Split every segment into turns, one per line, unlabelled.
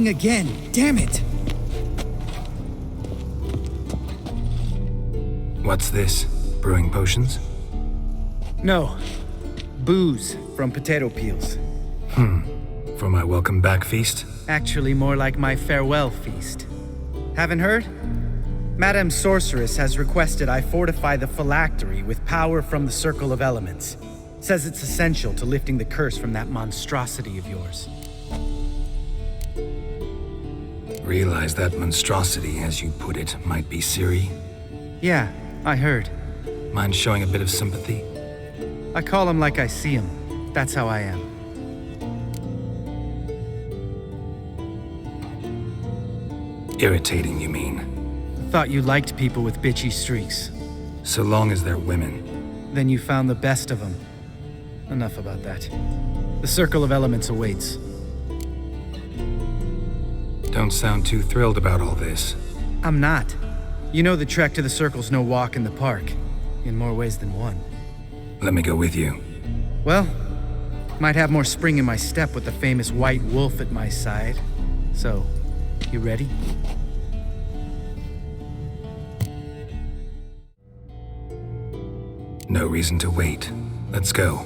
bugging again. Damn it!
What's this? Brewing potions?
No. Booze from potato peels.
For my welcome back feast?
Actually, more like my farewell feast. Haven't heard? Madame Sorceress has requested I fortify the phylactery with power from the Circle of Elements. Says it's essential to lifting the curse from that monstrosity of yours.
Realize that monstrosity, as you put it, might be Ciri?
Yeah, I heard.
Mind showing a bit of sympathy?
I call him like I see him. That's how I am.
Irritating, you mean?
Thought you liked people with bitchy streaks.
So long as they're women.
Then you found the best of them. Enough about that. The Circle of Elements awaits.
Don't sound too thrilled about all this.
I'm not. You know the trek to the Circle's no walk in the park. In more ways than one.
Let me go with you.
Well, might have more spring in my step with the famous White Wolf at my side. So, you ready?
No reason to wait. Let's go.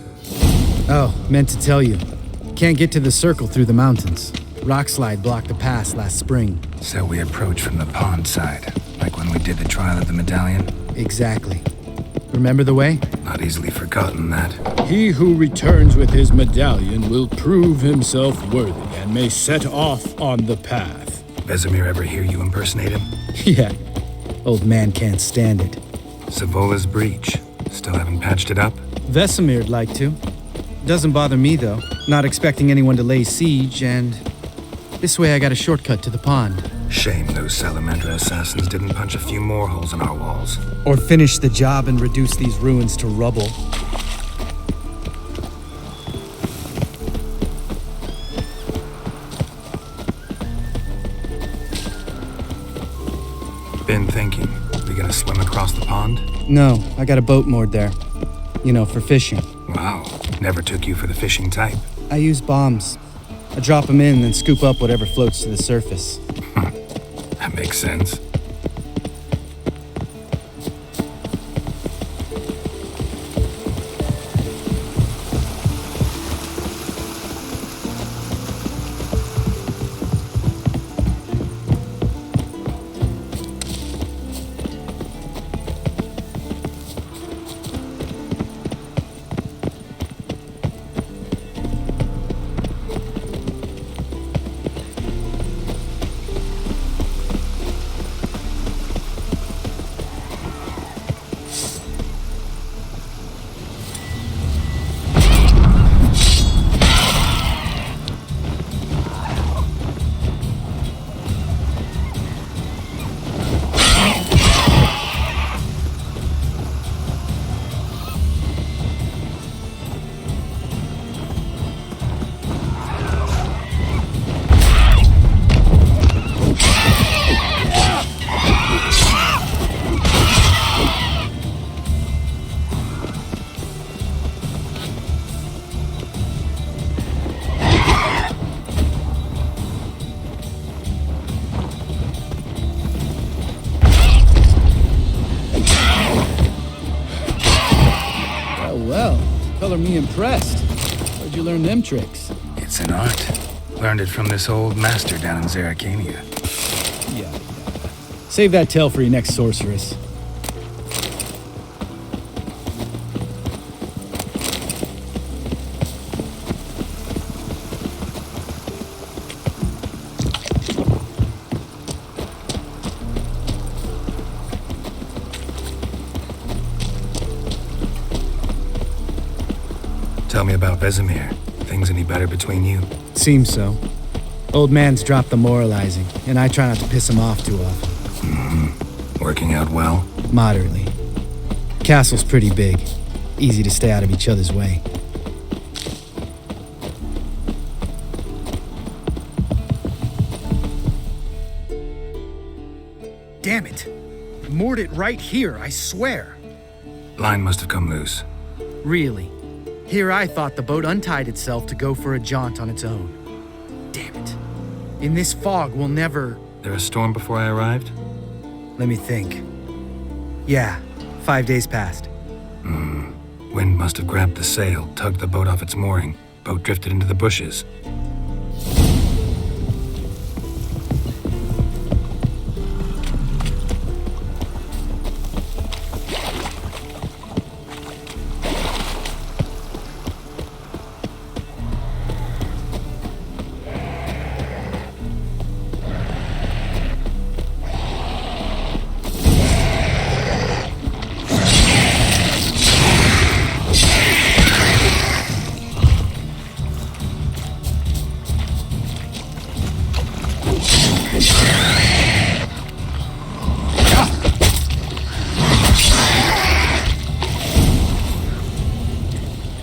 Oh, meant to tell you. Can't get to the Circle through the mountains. Rockslide blocked the pass last spring.
So we approach from the pond side, like when we did the trial of the medallion?
Exactly. Remember the way?
Not easily forgotten that.
He who returns with his medallion will prove himself worthy and may set off on the path.
Vesemir ever hear you impersonate him?
Yeah. Old man can't stand it.
Savola's breach. Still haven't patched it up?
Vesemir'd like to. Doesn't bother me, though. Not expecting anyone to lay siege, and this way I got a shortcut to the pond.
Shame those Salamandra assassins didn't punch a few more holes in our walls.
Or finish the job and reduce these ruins to rubble.
Been thinking. We gonna swim across the pond?
No, I got a boat moored there. You know, for fishing.
Wow. Never took you for the fishing type.
I use bombs. I drop them in, then scoop up whatever floats to the surface.
That makes sense.
Color me impressed. Where'd you learn them tricks?
It's an art. Learned it from this old master down in Zerrikania.
Yeah. Save that tale for your next sorceress.
Tell me about Vesemir. Things any better between you?
Seems so. Old man's dropped the moralizing, and I try not to piss him off too often.
Working out well?
Moderately. Castle's pretty big. Easy to stay out of each other's way. Damn it! Moored it right here, I swear.
Line must have come loose.
Really? Here I thought the boat untied itself to go for a jaunt on its own. Damn it. In this fog, we'll never...
There a storm before I arrived?
Let me think. Yeah, 5 days passed.
Wind must have grabbed the sail, tugged the boat off its mooring. Boat drifted into the bushes.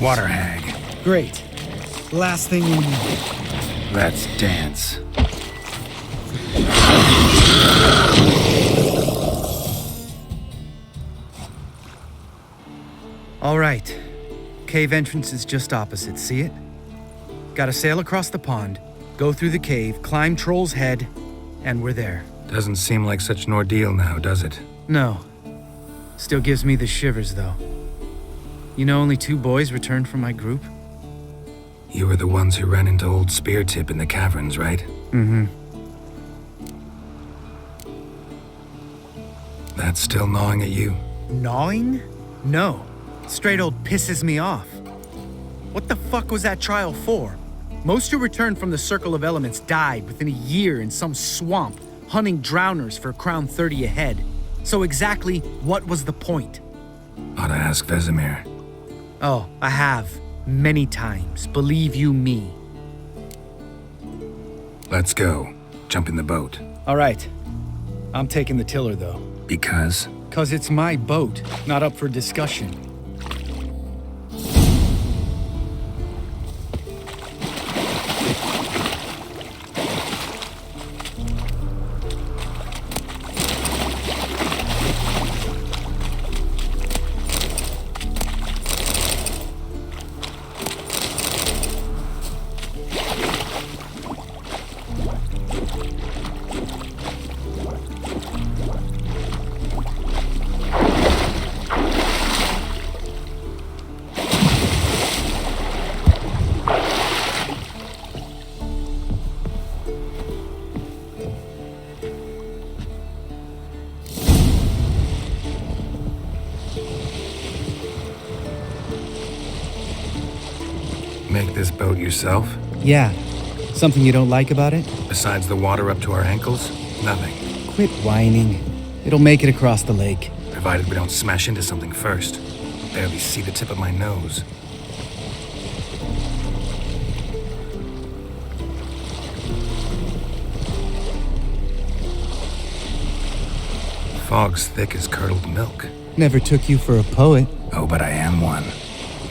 Water hag.
Great. Last thing we need.
Let's dance.
All right. Cave entrance is just opposite, see it? Gotta sail across the pond, go through the cave, climb Troll's Head, and we're there.
Doesn't seem like such an ordeal now, does it?
No. Still gives me the shivers, though. You know only 2 boys returned from my group?
You were the ones who ran into old Speartip in the caverns, right?
Mm-hmm.
That's still gnawing at you?
Gnawing? No. Straight old pisses me off. What the fuck was that trial for? Most who returned from the Circle of Elements died within a year in some swamp, hunting drowners for Crown 30 a head. So exactly what was the point?
Ought to ask Vesemir.
Oh, I have. Many times, believe you me.
Let's go. Jump in the boat.
All right. I'm taking the tiller, though.
Because?
'Cause it's my boat, not up for discussion.
Make this boat yourself?
Yeah. Something you don't like about it?
Besides the water up to our ankles? Nothing.
Quit whining. It'll make it across the lake.
Provided we don't smash into something first. Barely see the tip of my nose. Fog's thick as curdled milk.
Never took you for a poet.
Oh, but I am one.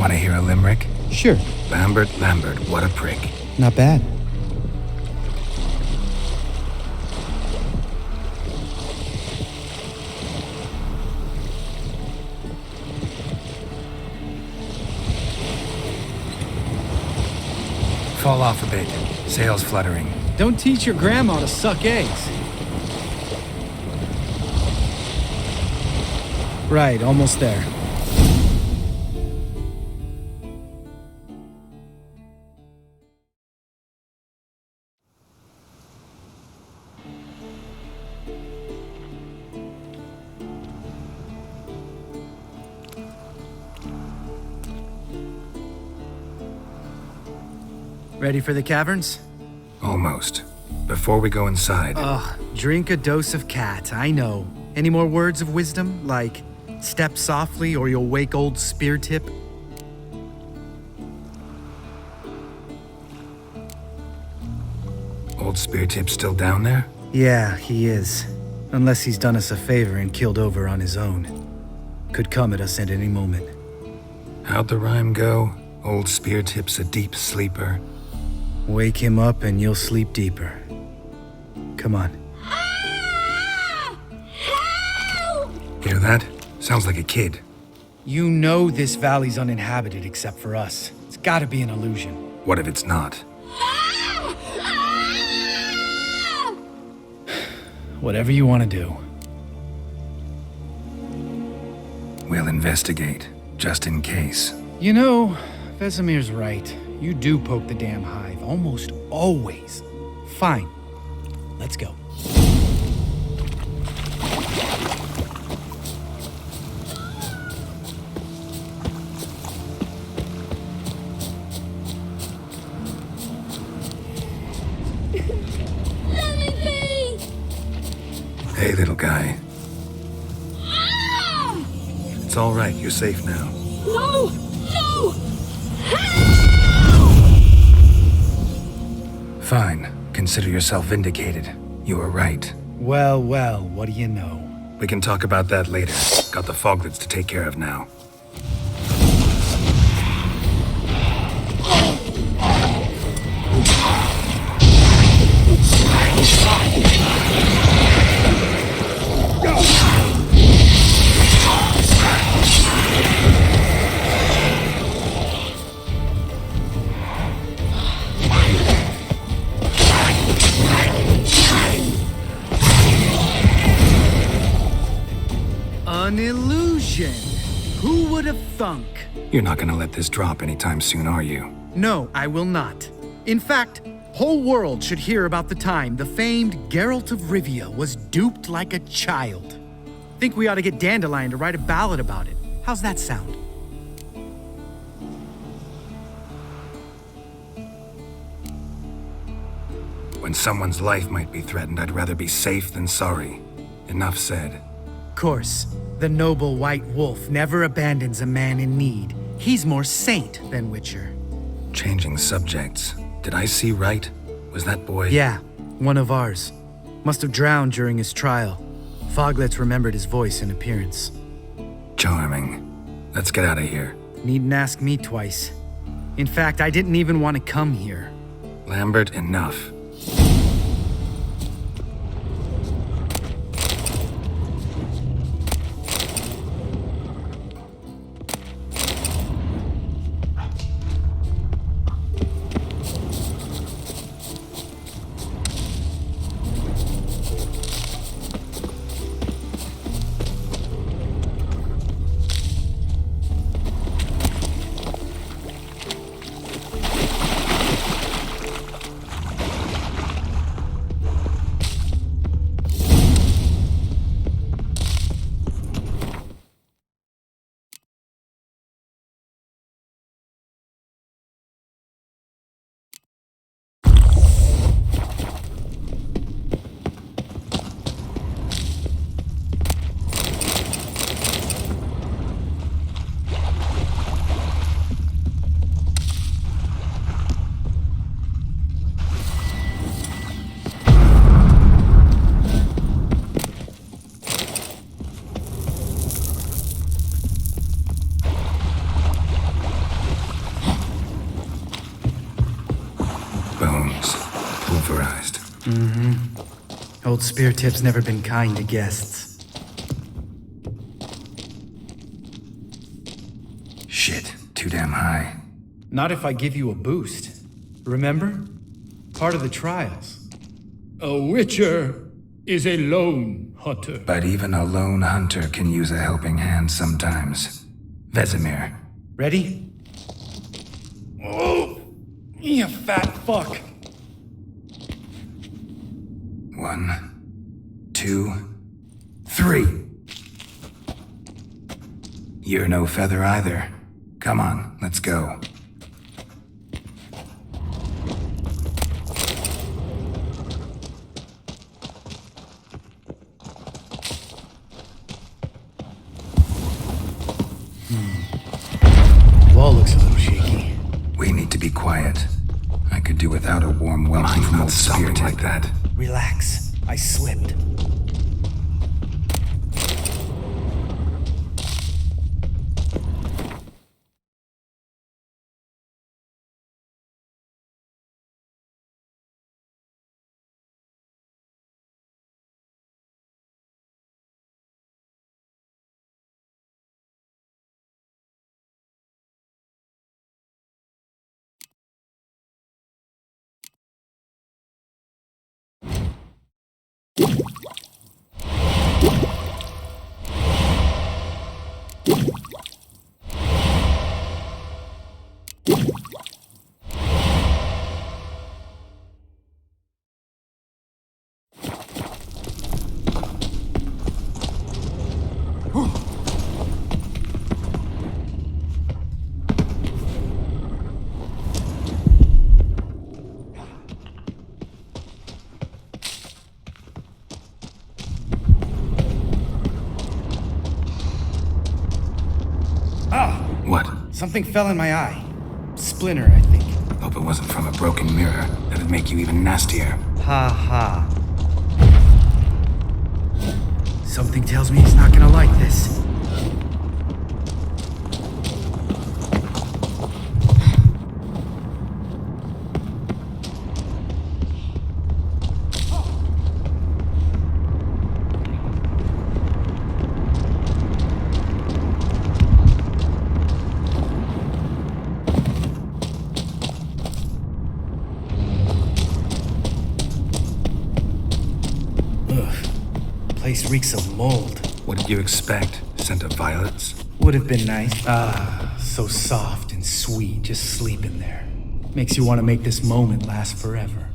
Want to hear a limerick?
Sure.
Lambert, Lambert, what a prick.
Not bad.
Fall off a bit. Sails fluttering.
Don't teach your grandma to suck eggs. Right, almost there. Ready for the caverns?
Almost. Before we go inside,
Ugh, drink a dose of cat, I know. Any more words of wisdom, like step softly or you'll wake old Speartip?
old Speartip's still down there?
Yeah, he is. Unless he's done us a favor and killed over on his own. Could come at us at any moment.
How'd the rhyme go? Old Speartip's a deep sleeper.
Wake him up and you'll sleep deeper. Come on.
Hear that? Sounds like a kid.
You know this valley's uninhabited except for us. It's gotta be an illusion.
What if it's not?
whatever you want to do.
We'll investigate, just in case.
You know, Vesemir's right. You do poke the damn hive, almost always. Fine. Let's go.
Let me be!
Hey, little guy.
Ah!
It's all right. You're safe now.
No! No!
Fine. Consider yourself vindicated. You were right.
Well, well, what do you know?
We can talk about that later. Got the Foglets to take care of now.
An illusion! Who would have thunk?
You're not gonna let this drop anytime soon, are you?
No, I will not. In fact, whole world should hear about the time the famed Geralt of Rivia was duped like a child. Think we ought to get Dandelion to write a ballad about it. How's that sound?
When someone's life might be threatened, I'd rather be safe than sorry. Enough said.
Course, the noble white wolf never abandons a man in need. He's more saint than Witcher.
Changing subjects. Did I see right? Was that boy?
Yeah, one of ours. Must have drowned during his trial. Foglets remembered his voice and appearance.
Charming. Let's get out of here.
Needn't ask me twice. In fact, I didn't even want to come here.
Lambert, enough. Bones. Pulverized.
Old Spear Tip's never been kind to guests.
Shit. Too damn high.
Not if I give you a boost. Remember? Part of the trials.
A witcher is a lone hunter.
But even a lone hunter can use a helping hand sometimes. Vesemir.
Ready? Oh! You fat fuck!
1, 2, 3. You're no feather either. Come on, let's go.
Wall looks a little shaky.
We need to be quiet. I could do without a warm welcome from old Spear Tip like that.
Relax. I slipped. Something fell in my eye. Splinter, I think.
Hope it wasn't from a broken mirror. That'd make you even nastier.
Ha ha. Something tells me he's not gonna like this. Place reeks of mold.
What did you expect? Scent of violets?
Would have been nice. Ah, so soft and sweet, just sleeping there. Makes you want to make this moment last forever.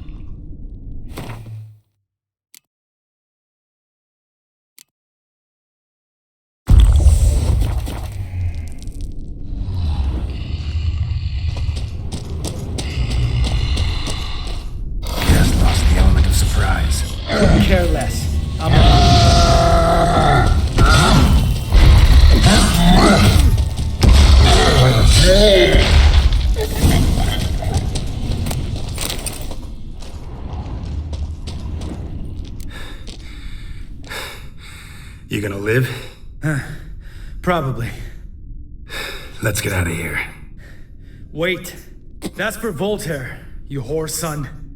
Just lost the element of surprise.
Couldn't care less.
You gonna live?
Probably.
Let's get out of here.
Wait. That's for Voltaire, you whore son.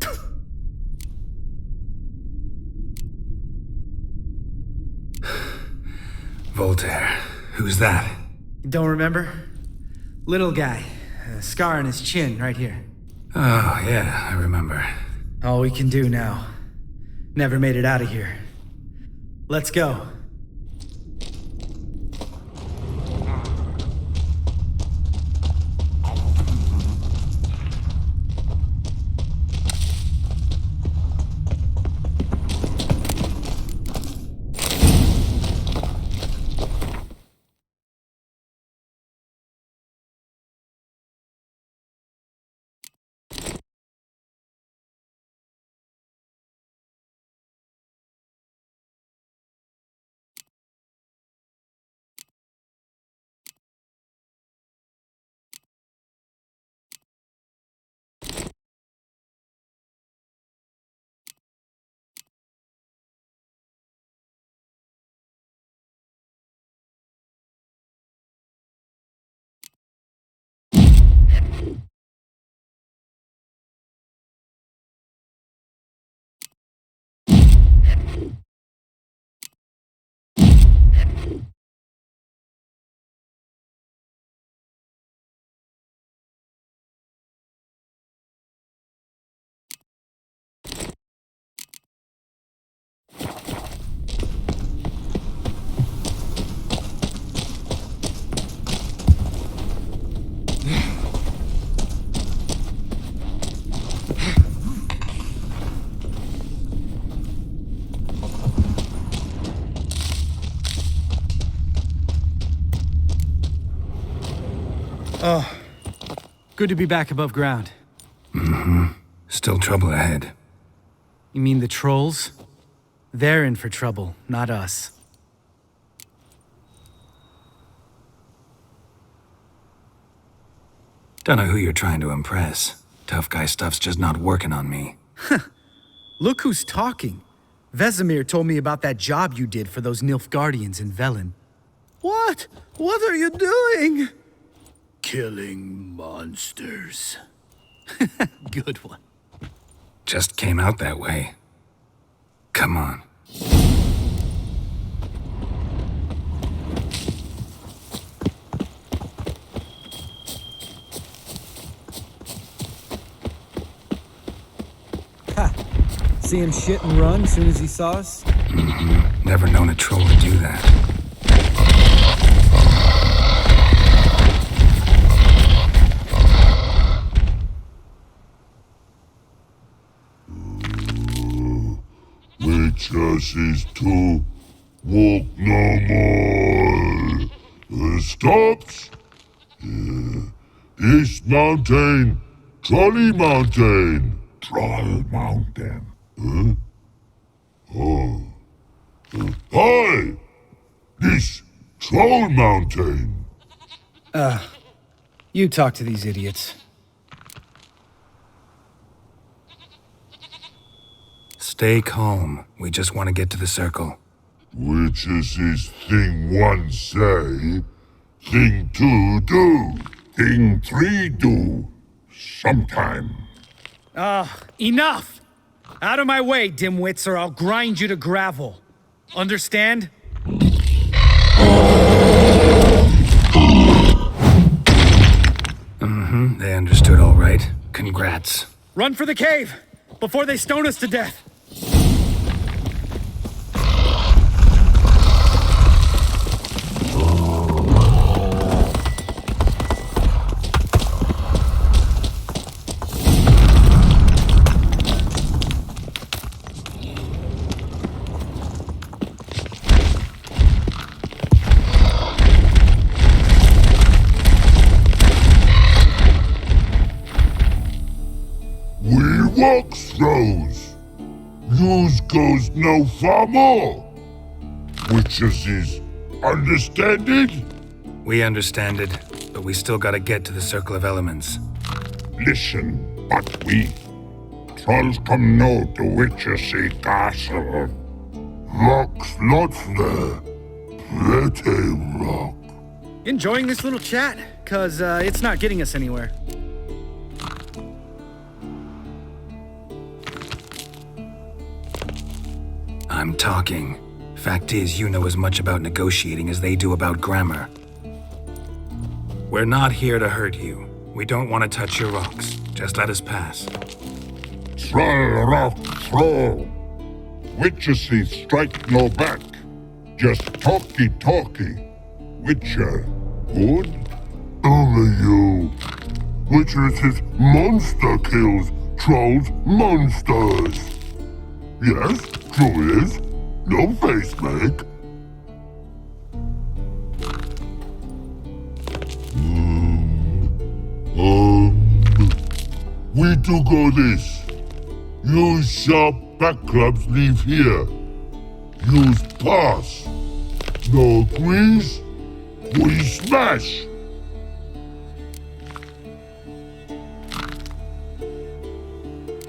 Voltaire. Who's that?
Don't remember? Little guy. A scar on his chin right here.
Oh, yeah, I remember.
All we can do now. Never made it out of here. Let's go. Oh, good to be back above ground.
Still trouble ahead.
You mean the trolls? They're in for trouble, not us.
Don't know who you're trying to impress. Tough guy stuff's just not working on me.
Look who's talking. Vesemir told me about that job you did for those Nilfgaardians in Velen. What? What are you doing? Killing monsters. Good one.
Just came out that way. Come on.
See him shit and run as soon as he saw us?
Never known a troll to do that.
Witches is to walk no more. Stops. East Mountain, Trolley Mountain. Troll Mountain. Hi! This Troll Mountain.
You talk to these idiots.
Stay calm. We just want to get to the circle.
Which is his thing one say, thing two do, thing three do, sometime.
Enough! Out of my way, dimwits, or I'll grind you to gravel. Understand?
They understood all right. Congrats.
Run for the cave! Before they stone us to death!
We walk throws. Yous goes no far more. Which is understand it?
We understand it, but we still gotta get to the Circle of Elements.
Listen, but we trolls come no to Witchersea Castle. Rocks lots there. Pretty rock.
Enjoying this little chat? Cause, it's not getting us anywhere.
I'm talking. Fact is, you know as much about negotiating as they do about grammar. We're not here to hurt you. We don't want to touch your rocks. Just let us pass.
Troll rock throw. Witchersea strike no back. Just talky. Witcher, good? Only you. Witchersea monster kills trolls monsters. Yes, true is. No face make. We do go this. Use sharp back clubs leave here. Use pass. No agrees? We smash.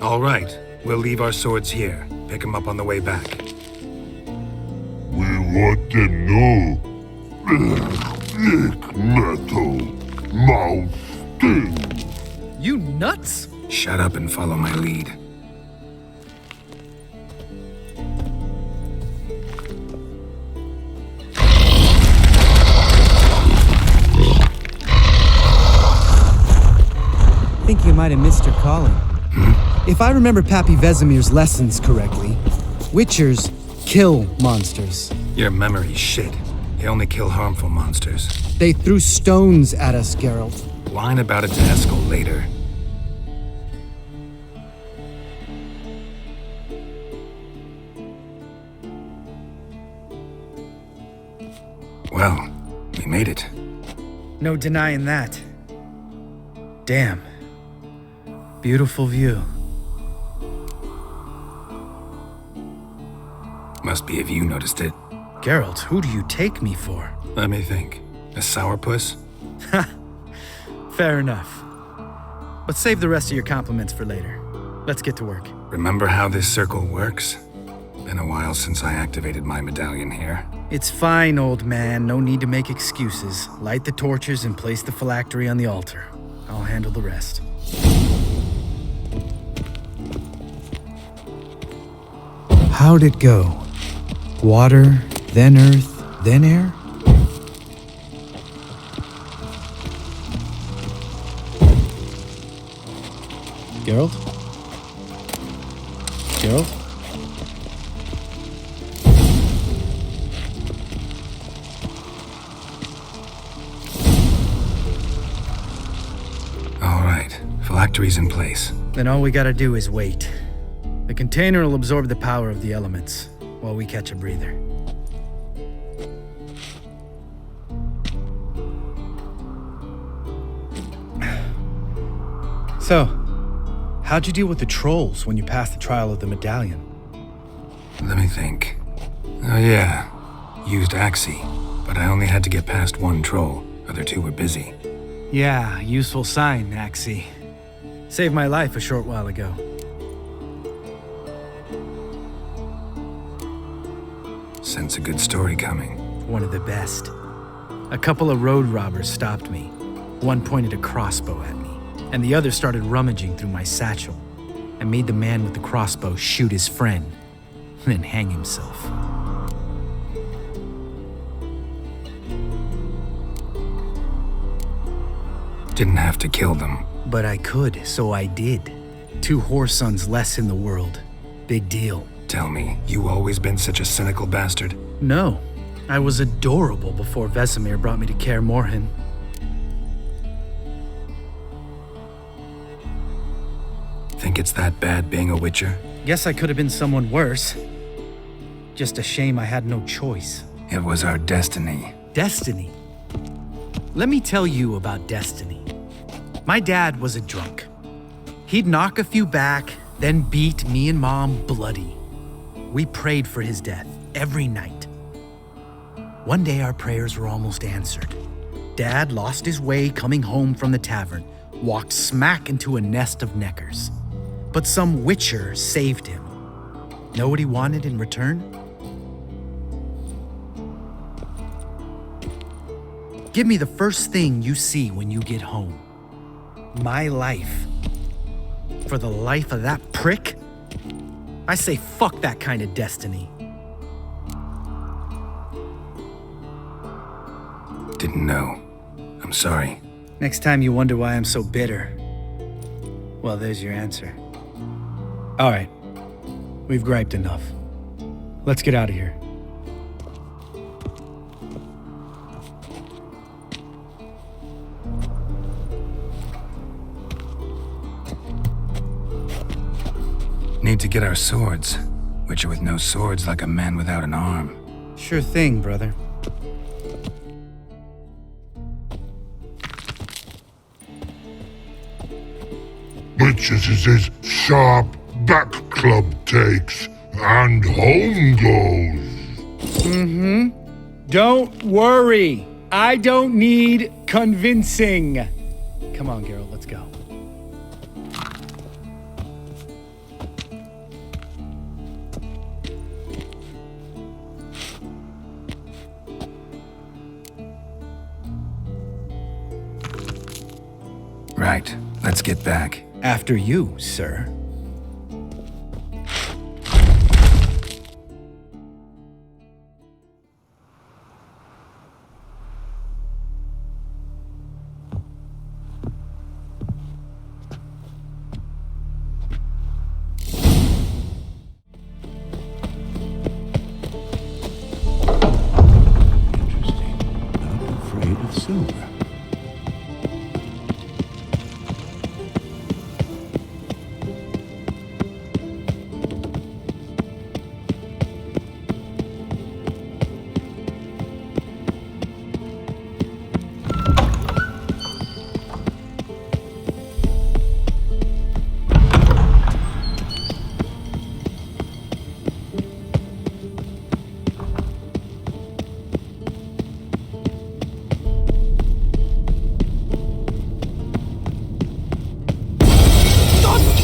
All right, we'll leave our swords here. Pick them up on the way back.
We want them know. Thick metal. Mouth sting.
You nuts?
Shut up and follow my lead.
I think you might have missed her calling. If I remember Pappy Vesemir's lessons correctly, Witchers kill monsters.
Your memory's shit. They only kill harmful monsters.
They threw stones at us, Geralt.
Whine about it to Eskel later. Well, we made it.
No denying that. Damn. Beautiful view.
Must be if you noticed it.
Geralt, who do you take me for?
Let me think. A sourpuss?
Fair enough. But save the rest of your compliments for later. Let's get to work.
Remember how this circle works? Been a while since I activated my medallion here.
It's fine, old man. No need to make excuses. Light the torches and place the phylactery on the altar. I'll handle the rest.
How'd it go? Water, then earth, then air? Geralt? Geralt?
All right, phylactery's in place.
Then all we gotta do is wait. The container will absorb the power of the elements, while we catch a breather. So, how'd you deal with the trolls when you passed the trial of the medallion?
Let me think. Oh yeah, used Axii, but I only had to get past one troll. Other two were busy.
Yeah, useful sign, Axie. Saved my life a short while ago.
Sense a good story coming.
One of the best. A couple of road robbers stopped me. One pointed a crossbow at me, and the other started rummaging through my satchel and made the man with the crossbow shoot his friend, then hang himself.
Didn't have to kill them.
But I could, so I did. 2 horse sons less in the world. Big deal.
Tell me, you always been such a cynical bastard?
No, I was adorable before Vesemir brought me to Kaer Morhen.
Think it's that bad being a Witcher?
Guess I could have been someone worse. Just a shame I had no choice.
It was our destiny.
Destiny. Let me tell you about destiny. My dad was a drunk. He'd knock a few back, then beat me and Mom bloody. We prayed for his death every night. One day our prayers were almost answered. Dad lost his way coming home from the tavern, walked smack into a nest of neckers. But some Witcher saved him. Know what he wanted in return? Give me the first thing you see when you get home. My life. For the life of that prick? I say fuck that kind of destiny.
Didn't know. I'm sorry.
Next time you wonder why I'm so bitter, well, there's your answer. All right, we've griped enough. Let's get out of here.
Need to get our swords. Witcher with no swords like a man without an arm.
Sure thing, brother.
Witches is his sharp back club takes, and home goes.
Don't worry. I don't need convincing. Come on, Geralt, let's go.
Right, let's get back.
After you, sir.
Not afraid of silver.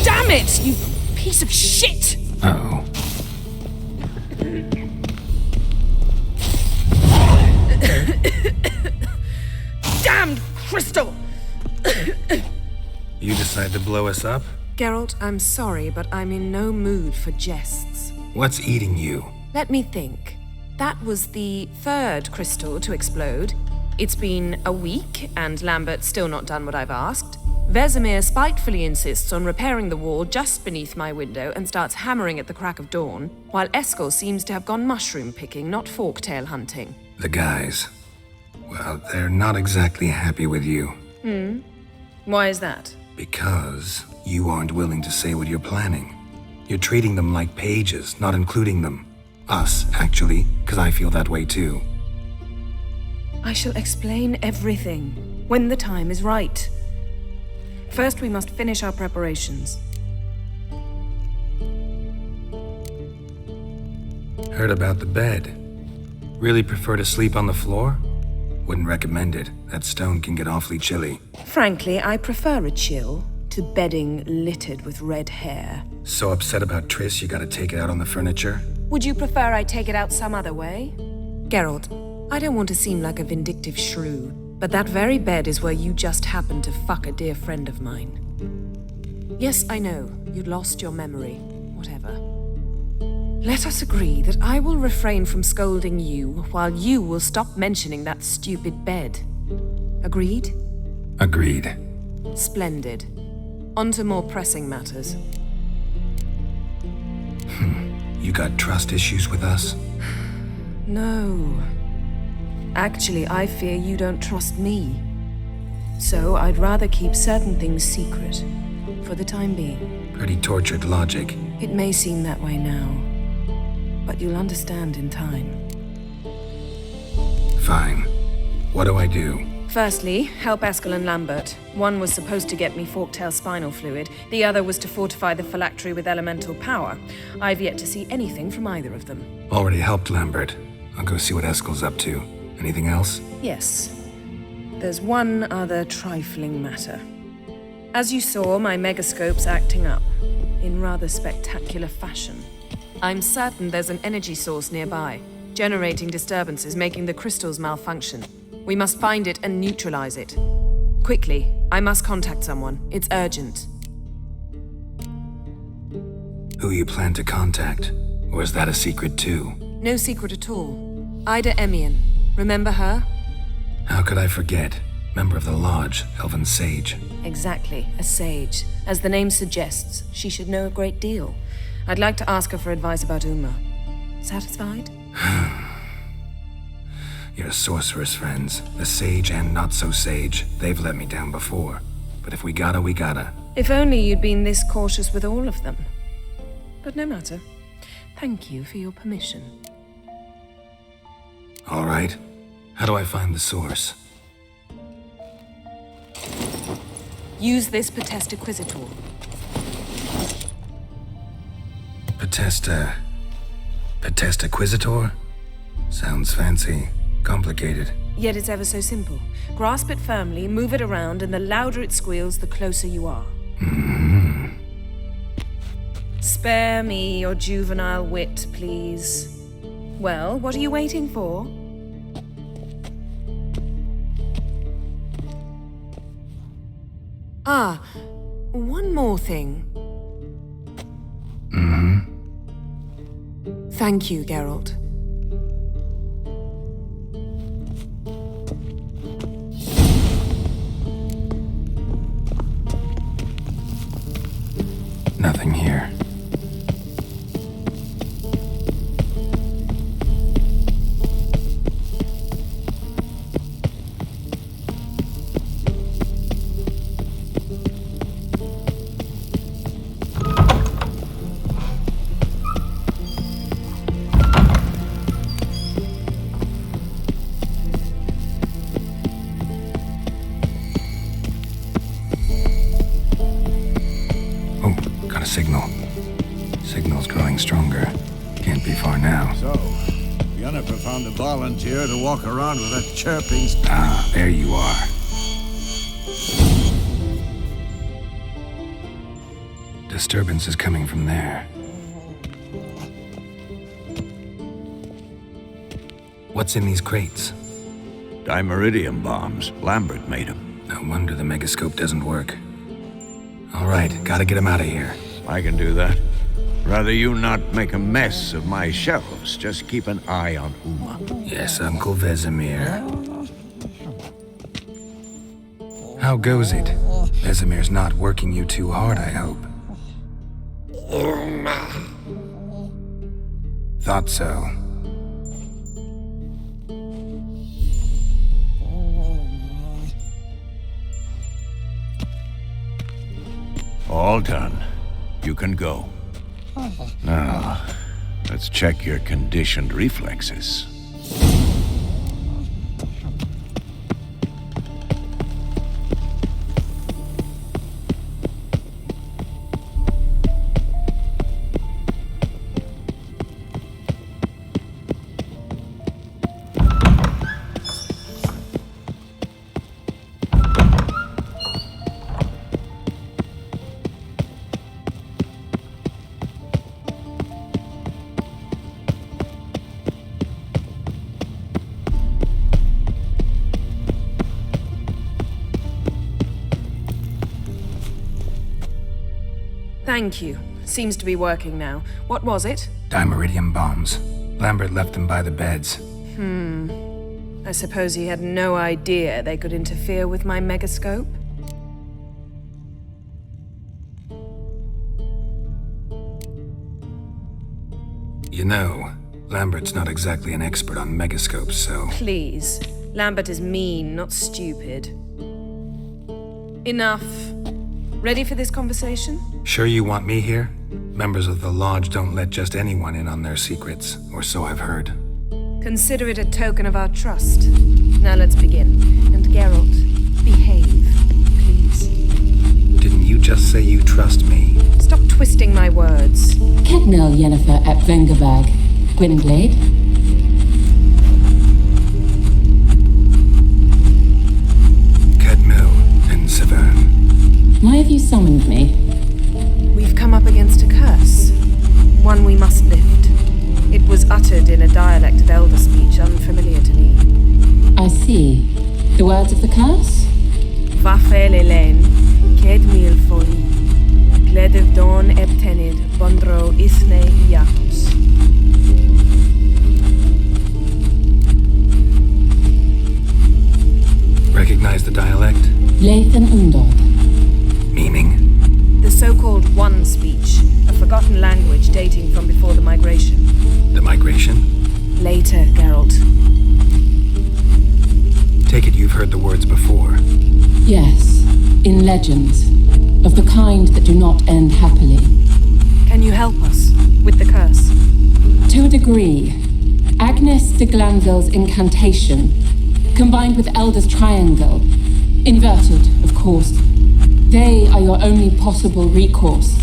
Damn it, you piece of shit!
Uh-oh.
Damned crystal!
You decide to blow us up?
Geralt, I'm sorry, but I'm in no mood for jests.
What's eating you?
Let me think. That was the 3rd crystal to explode. It's been a week, and Lambert's still not done what I've asked. Vesemir spitefully insists on repairing the wall just beneath my window and starts hammering at the crack of dawn, while Eskel seems to have gone mushroom picking, not forktail hunting.
The guys. Well, they're not exactly happy with you.
Why is that?
Because you aren't willing to say what you're planning. You're treating them like pages, not including them. Us, actually, because I feel that way too.
I shall explain everything when the time is right. First, we must finish our preparations.
Heard about the bed. Really prefer to sleep on the floor? Wouldn't recommend it. That stone can get awfully chilly.
Frankly, I prefer a chill to bedding littered with red hair.
So upset about Triss, you gotta take it out on the furniture?
Would you prefer I take it out some other way? Geralt, I don't want to seem like a vindictive shrew, but that very bed is where you just happened to fuck a dear friend of mine. Yes, I know, you'd lost your memory. Whatever. Let us agree that I will refrain from scolding you while you will stop mentioning that stupid bed. Agreed?
Agreed.
Splendid. On to more pressing matters.
You got trust issues with us?
No. Actually, I fear you don't trust me. So I'd rather keep certain things secret, for the time being.
Pretty tortured logic.
It may seem that way now, but you'll understand in time.
Fine. What do I do?
Firstly, help Eskel and Lambert. One was supposed to get me forktail spinal fluid, the other was to fortify the phylactery with elemental power. I've yet to see anything from either of them.
Already helped Lambert. I'll go see what Eskel's up to. Anything else?
Yes. There's one other trifling matter. As you saw, my megascope's acting up, in rather spectacular fashion. I'm certain there's an energy source nearby, generating disturbances, making the crystals malfunction. We must find it and neutralize it. Quickly, I must contact someone. It's urgent.
Who you plan to contact? Or is that a secret too?
No secret at all. Ida Emian. Remember her?
How could I forget? Member of the Lodge, Elven Sage.
Exactly, a sage. As the name suggests, she should know a great deal. I'd like to ask her for advice about Uma. Satisfied?
Your sorceress friends, the sage and not-so-sage, they've let me down before. But if we gotta, we gotta.
If only you'd been this cautious with all of them. But no matter. Thank you for your permission.
All right. How do I find the source?
Use this Potesta Quisitor.
Potesta Quisitor? Sounds fancy. Complicated.
Yet it's ever so simple. Grasp it firmly, move it around, and the louder it squeals, the closer you are. Spare me your juvenile wit, please. Well, what are you waiting for? Ah, one more thing. Thank you, Geralt.
Nothing here. Signal. Signal's growing stronger. Can't be far now.
So, Yennefer found a volunteer to walk around with that chirping...
Ah, there you are. Disturbance is coming from there. What's in these crates?
Dimeridium bombs. Lambert made them.
No wonder the megascope doesn't work. All right, gotta get him out of here.
I can do that. Rather you not make a mess of my shelves. Just keep an eye on Uma.
Yes, Uncle Vesemir. How goes it? Vesemir's not working you too hard, I hope. Thought so.
All done. You can go. Now, let's check your conditioned reflexes.
Thank you. Seems to be working now. What was it?
Dimeridium bombs. Lambert left them by the beds.
I suppose he had no idea they could interfere with my megascope?
You know, Lambert's not exactly an expert on megascopes, so...
Please. Lambert is mean, not stupid. Enough. Ready for this conversation?
Sure you want me here? Members of the Lodge don't let just anyone in on their secrets, or so I've heard.
Consider it a token of our trust. Now let's begin. And Geralt, behave, please.
Didn't you just say you trust me?
Stop twisting my words.
Kednel Yennefer at Vengerberg. Gwynblade?
Kedmil and Severn.
Why have you summoned me?
We've come up against a curse. One we must lift. It was uttered in a dialect of Elder speech unfamiliar to me.
I see. The words of the curse?
Vafel Elaine, Kedmil Foli, Gledev Don Ebtenid, Bondro Isne Iakus.
Recognize the dialect?
Lathan Undod.
Meaning?
The so-called One speech, a forgotten language dating from before the migration.
The migration?
Later, Geralt.
Take it you've heard the words before.
Yes, in legends. Of the kind that do not end happily.
Can you help us with the curse?
To a degree, Agnes de Glanville's incantation, combined with Elder's triangle, inverted, of course, they are your only possible recourse.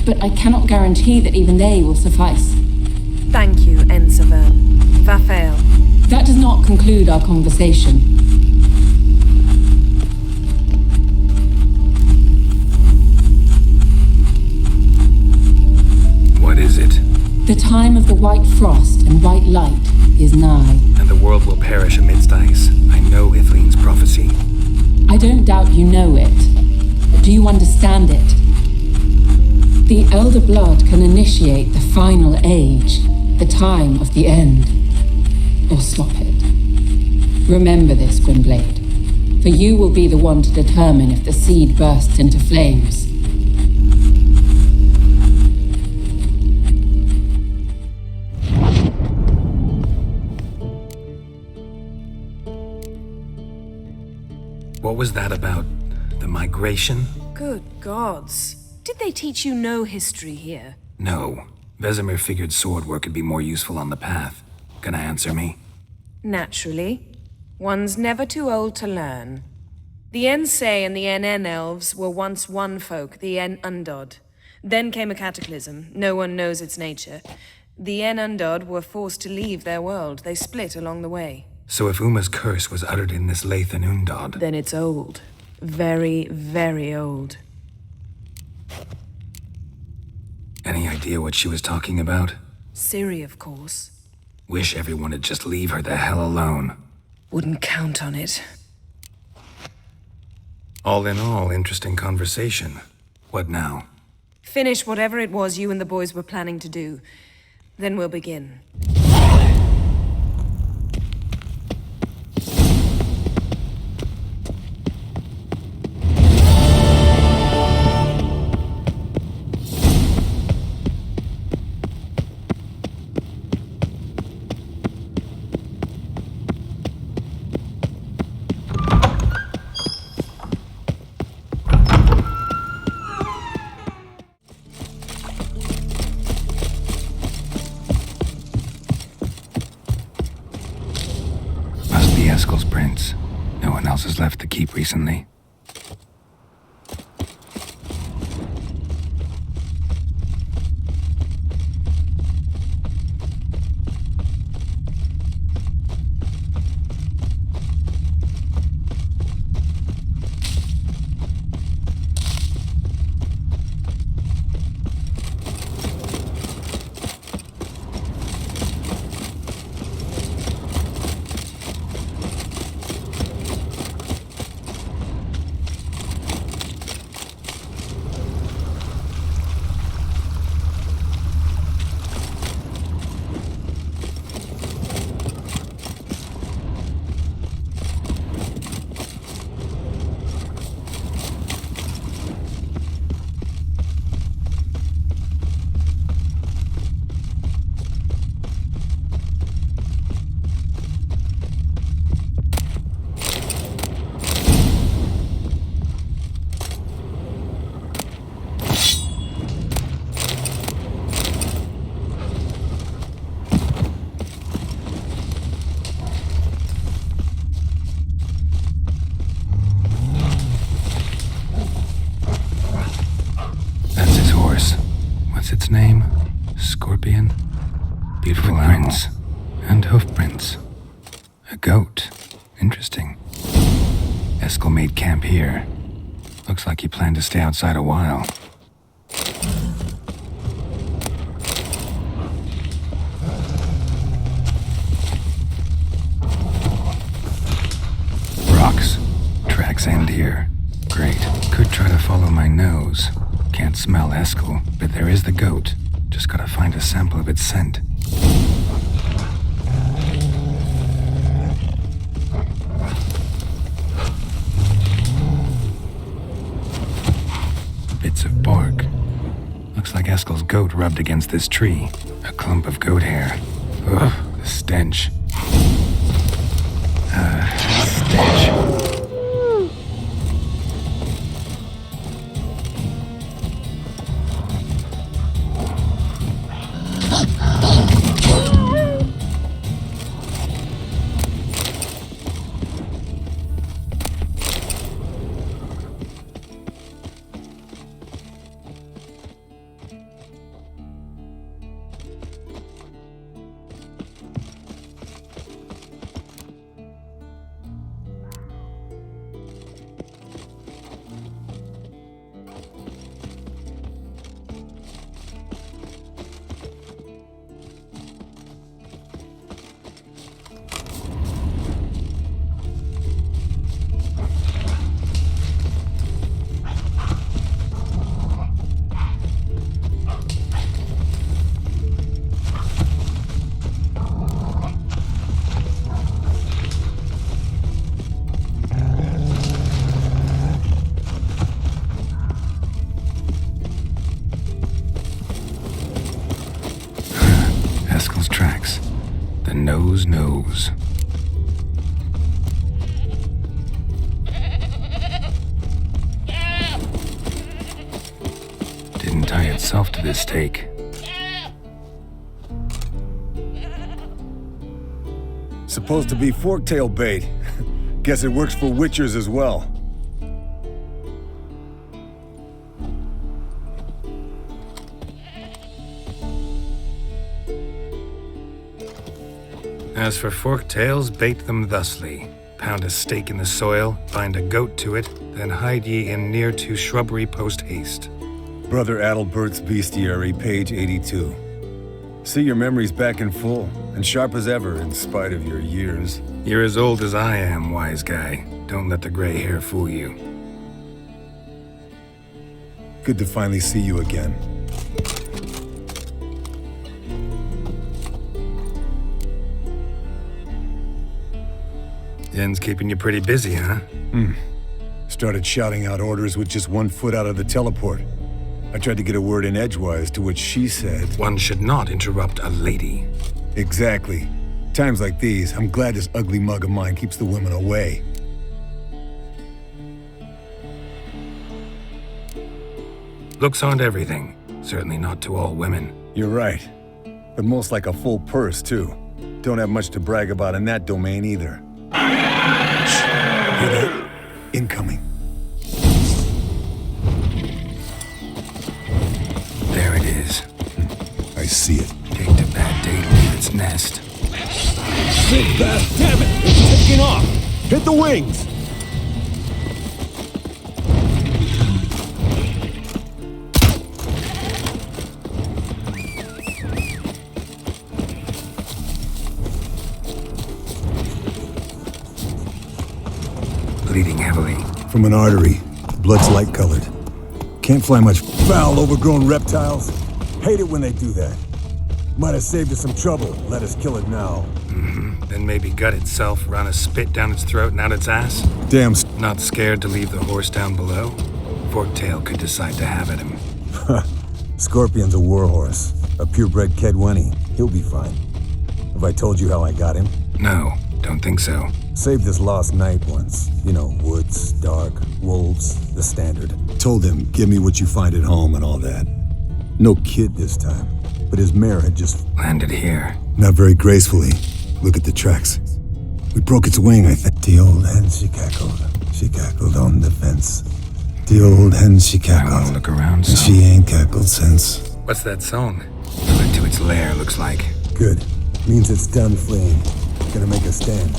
But I cannot guarantee that even they will suffice.
Thank you, Ensevern. Vafel.
That does not conclude our conversation.
What is it?
The time of the white frost and white light is nigh.
And the world will perish amidst ice. I know Ithleen's prophecy.
I don't doubt you know it. But do you understand it? The Elder Blood can initiate the final age, the time of the end. Or stop it. Remember this, Gwynblade. For you will be the one to determine if the seed bursts into flames.
What was that about? The migration?
Good gods. Did they teach you no history here?
No. Vesemir figured sword work could be more useful on the path. Gonna answer me?
Naturally. One's never too old to learn. The Ensei and the NN elves were once one folk, the En Undod. Then came a cataclysm. No one knows its nature. The En Undod were forced to leave their world. They split along the way.
So if Uma's curse was uttered in this Lathan Undod...
Then it's old. Very, very old.
Any idea what she was talking about?
Ciri, of course.
Wish everyone would just leave her the hell alone.
Wouldn't count on it.
All in all, interesting conversation. What now?
Finish whatever it was you and the boys were planning to do. Then we'll begin.
Eskel's prints. No one else has left the keep recently. goat. Interesting. Eskel made camp here. Looks like he planned to stay outside a while. Rocks. Tracks end here. Great. Could try to follow my nose. Can't smell Eskel, but there is the goat. Just gotta find a sample of its scent. Bits of bark. Looks like Eskel's goat rubbed against this tree. A clump of goat hair. Ugh, the stench. Stench. Eskel's tracks. The nose knows. Didn't tie itself to this stake.
Supposed to be forktail bait. Guess it works for witchers as well.
As for forktails, bait them thusly. Pound a stake in the soil, bind a goat to it, then hide ye in near to shrubbery post haste.
Brother Adalbert's Bestiary, page 82. See your memories back in full, and sharp as ever in spite of your years.
You're as old as I am, wise guy. Don't let the gray hair fool you.
Good to finally see you again.
Yen's keeping you pretty busy, huh?
Started shouting out orders with just 1 foot out of the teleport. I tried to get a word in edgewise, to which she said...
One should not interrupt a lady.
Exactly. Times like these, I'm glad this ugly mug of mine keeps the women away.
Looks aren't everything. Certainly not to all women.
You're right. But most like a full purse, too. Don't have much to brag about in that domain, either. Hear that? Incoming.
There it is.
I see it.
Picked a bad day to leave its nest.
Big bass, damn it! It's taking off! Hit the wings!
Bleeding heavily.
From an artery. Blood's light-colored. Can't fly much. Foul, overgrown reptiles. Hate it when they do that. Might have saved us some trouble. Let us kill it now.
Then maybe gut itself, run a spit down its throat and out its ass?
Damn.
Not scared to leave the horse down below? Forktail could decide to have at him.
Scorpion's a warhorse. A purebred Kedwenny. He'll be fine. Have I told you how I got him?
No, don't think so.
Saved this lost knight once. You know, woods, dark, wolves, the standard. Told him, give me what you find at home and all that. No kid this time, but his mare had just...
Landed here.
Not very gracefully. Look at the tracks. We broke its wing, I think. The old hen, she cackled. She cackled on the fence. The old hen, she cackled.
I wanna look around
And
some.
she ain't cackled since.
What's that song? Fled to its lair, looks like.
Good. Means it's done fleeing. Gonna make a stand.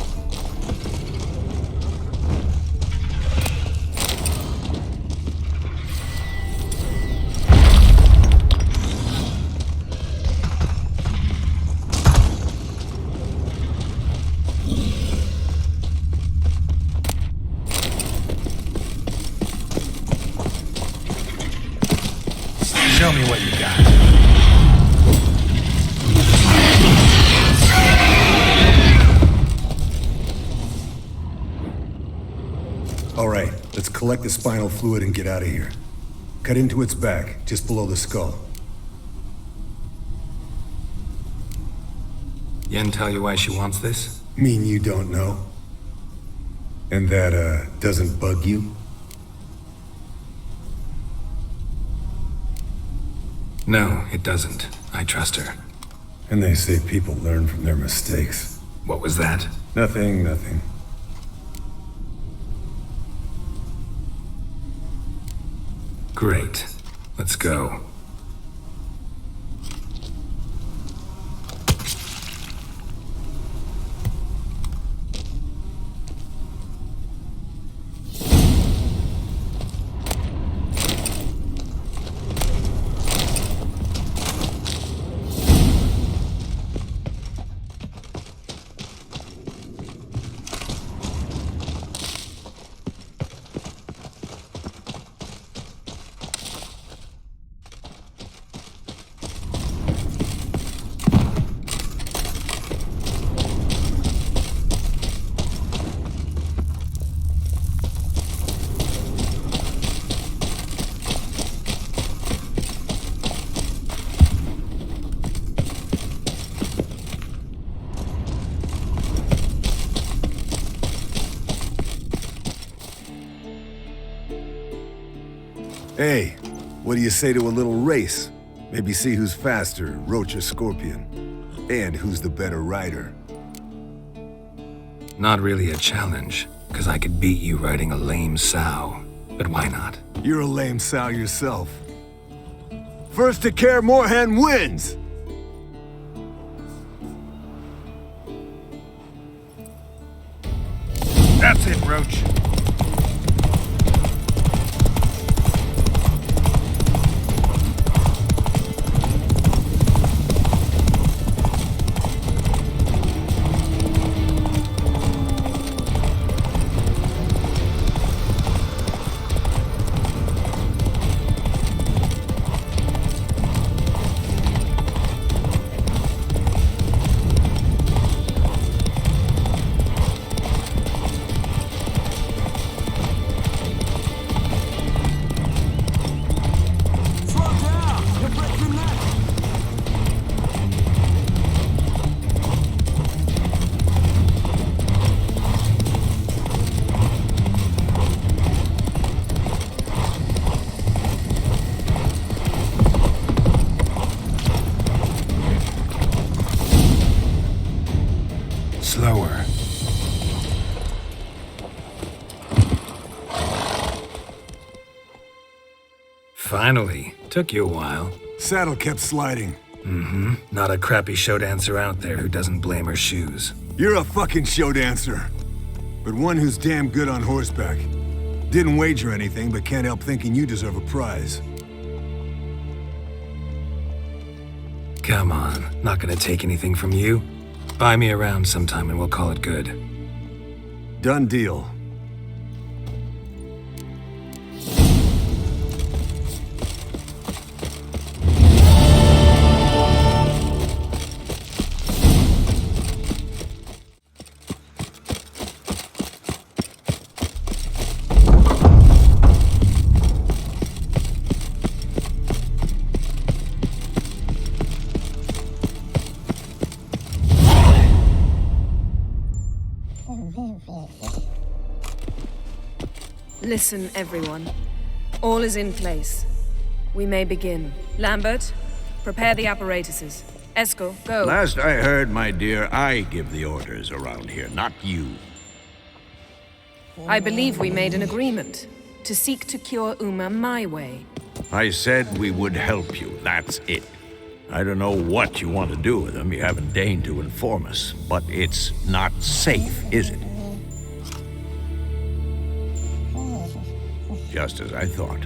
Let's collect the spinal fluid and get out of here. Cut into its back, just below the skull.
Yen tell you why she wants this?
Mean you don't know? And that, doesn't bug you?
No, it doesn't. I trust her.
And they say people learn from their mistakes.
What was that?
Nothing, nothing.
Great. Let's go.
Hey, what do you say to a little race? Maybe see who's faster, Roach or Scorpion. And who's the better rider.
Not really a challenge, because I could beat you riding a lame sow. But why not?
You're a lame sow yourself. First to Kaer Morhen wins!
That's it, Roach. Slower. Finally. Took you a while.
Saddle kept sliding.
Mm-hmm. Not a crappy show dancer out there who doesn't blame her shoes.
You're a fucking show dancer. But one who's damn good on horseback. Didn't wager anything, but can't help thinking you deserve a prize.
Come on. Not gonna take anything from you. Buy me around sometime and we'll call it good.
Done deal.
Listen, everyone. All is in place. We may begin. Lambert, prepare the apparatuses. Eskel, go.
Last I heard, my dear, I give the orders around here, not you.
I believe we made an agreement to seek to cure Uma my way.
I said we would help you, that's it. I don't know what you want to do with them, you haven't deigned to inform us, but it's not safe, is it? Just as I thought.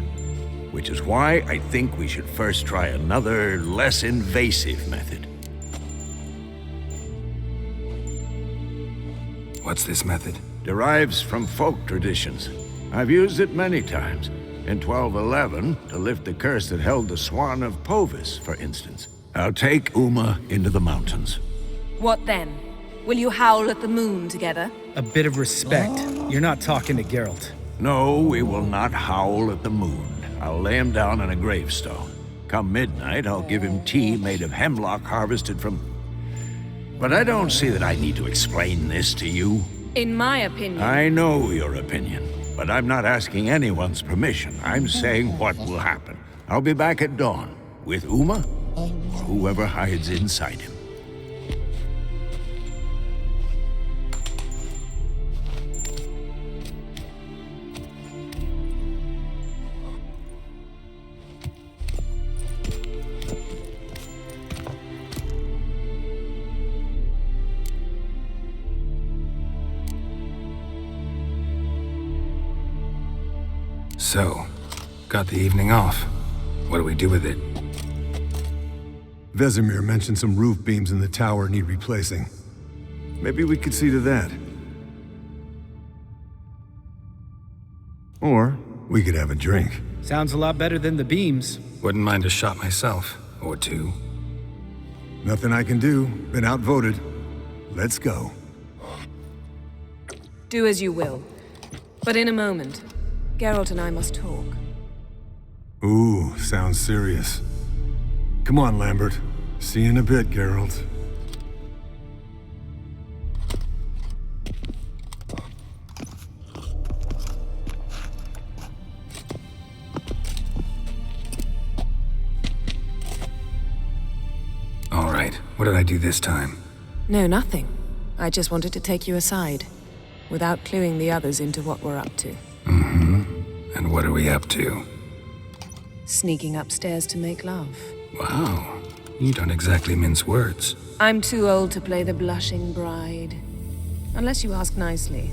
Which is why I think we should first try another, less invasive method.
What's this method?
Derives from folk traditions. I've used it many times. In 1211, to lift the curse that held the Swan of Povis, for instance. I'll take Uma into the mountains.
What then? Will you howl at the moon together?
A bit of respect. You're not talking to Geralt.
No, we will not howl at the moon. I'll lay him down on a gravestone. Come midnight, I'll give him tea made of hemlock harvested from... But I don't see that I need to explain this to you.
In my opinion...
I know your opinion, but I'm not asking anyone's permission. I'm saying what will happen. I'll be back at dawn, with Uma, or whoever hides inside him.
So, got the evening off. What do we do with it?
Vesemir mentioned some roof beams in the tower need replacing. Maybe we could see to that. Or we could have a drink.
Sounds a lot better than the beams.
Wouldn't mind a shot myself, or two.
Nothing I can do. Been outvoted. Let's go.
Do as you will. But in a moment, Geralt and I must talk.
Ooh, sounds serious. Come on, Lambert. See you in a bit, Geralt.
All right, what did I do this time?
No, nothing. I just wanted to take you aside, without cluing the others into what we're up to.
And what are we up to?
Sneaking upstairs to make love.
Wow, you don't exactly mince words.
I'm too old to play the blushing bride. Unless you ask nicely.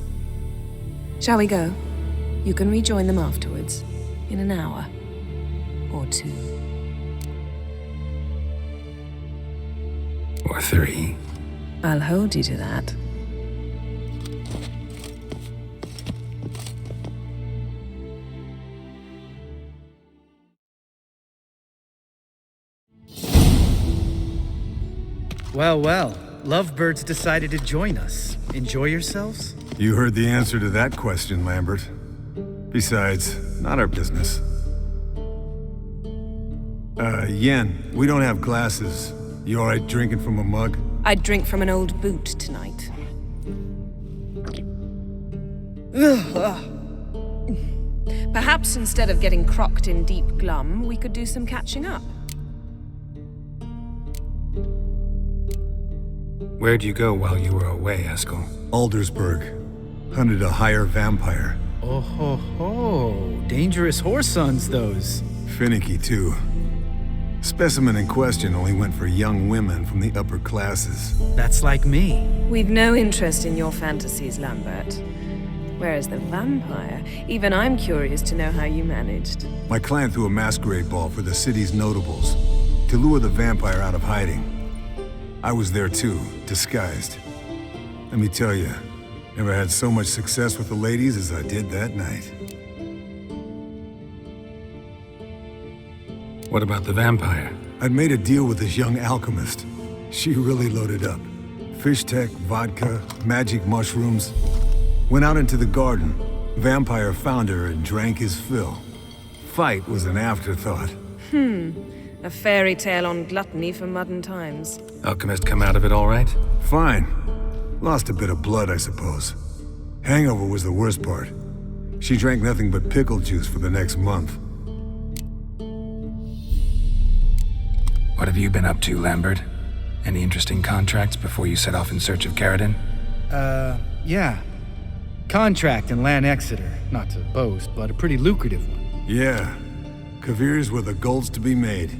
Shall we go? You can rejoin them afterwards, in an hour or two.
Or three.
I'll hold you to that.
Well, well. Lovebirds decided to join us. Enjoy yourselves?
You heard the answer to that question, Lambert. Besides, not our business. Yen, we don't have glasses. You alright drinking from a mug?
I'd drink from an old boot tonight. Perhaps instead of getting crocked in deep glum, we could do some catching up.
Where'd you go while you were away, Eskel?
Aldersburg. Hunted a higher vampire.
Oh ho ho. Dangerous whoresons, those.
Finicky, too. Specimen in question only went for young women from the upper classes.
That's like me.
We've no interest in your fantasies, Lambert. Whereas the vampire, even I'm curious to know how you managed.
My client threw a masquerade ball for the city's notables to lure the vampire out of hiding. I was there too, disguised. Let me tell you, never had so much success with the ladies as I did that night.
What about the vampire?
I'd made a deal with this young alchemist. She really loaded up. Fish tech, vodka, magic mushrooms. Went out into the garden. Vampire found her and drank his fill. Fight was an afterthought.
A fairy tale on gluttony for modern times.
Alchemist come out of it all right?
Fine. Lost a bit of blood, I suppose. Hangover was the worst part. She drank nothing but pickle juice for the next month.
What have you been up to, Lambert? Any interesting contracts before you set off in search of Caridin?
Yeah. Contract in Lan Exeter. Not to boast, but a pretty lucrative one.
Yeah. Kavir's were the gold's to be made.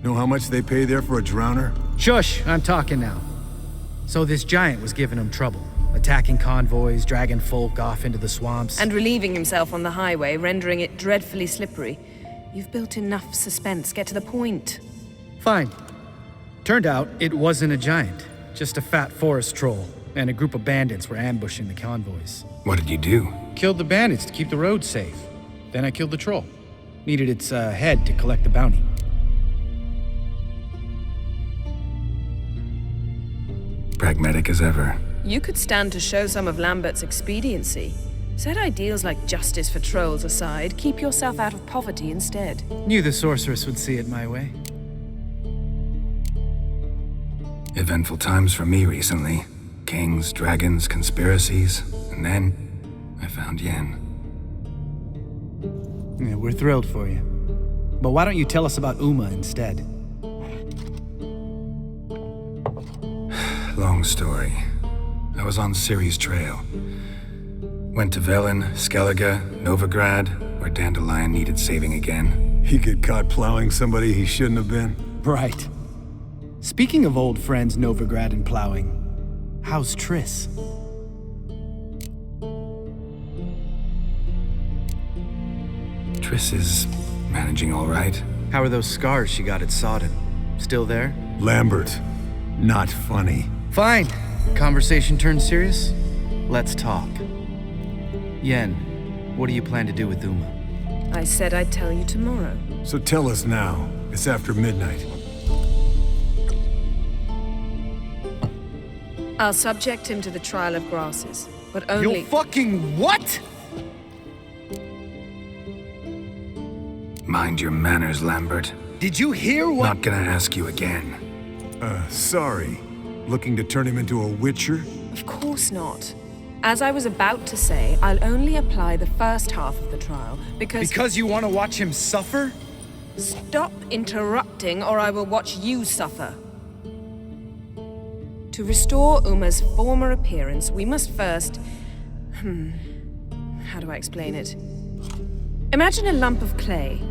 Know how much they pay there for a drowner?
Shush, I'm talking now. So this giant was giving him trouble. Attacking convoys, dragging folk off into the swamps.
And relieving himself on the highway, rendering it dreadfully slippery. You've built enough suspense. Get to the point.
Fine. Turned out it wasn't a giant. Just a fat forest troll. And a group of bandits were ambushing the convoys.
What did you do?
Killed the bandits to keep the road safe. Then I killed the troll. Needed its head to collect the bounty.
Pragmatic as ever.
You could stand to show some of Lambert's expediency. Set ideals like justice for trolls aside, keep yourself out of poverty instead.
Knew the sorceress would see it my way.
Eventful times for me recently. Kings, dragons, conspiracies, and then I found Yen.
Yeah, we're thrilled for you. But why don't you tell us about Uma instead?
Long story. I was on Ciri's trail. Went to Velen, Skellige, Novigrad, where Dandelion needed saving again.
He get caught plowing somebody he shouldn't have been?
Right. Speaking of old friends Novigrad and plowing, how's Triss?
Triss is managing all right.
How are those scars she got at Sodden? Still there?
Lambert, not funny.
Fine. Conversation turned serious? Let's talk. Yen, what do you plan to do with Uma?
I said I'd tell you tomorrow.
So tell us now. It's after midnight.
I'll subject him to the trial of grasses, but only—
You fucking what?
Mind your manners, Lambert.
Did you hear what—
Not gonna ask you again.
Sorry. Looking to turn him into a witcher?
Of course not. As I was about to say, I'll only apply the first half of the trial, because—
Because you want to watch him suffer?
Stop interrupting, or I will watch you suffer. To restore Uma's former appearance, we must first— how do I explain it? Imagine a lump of clay.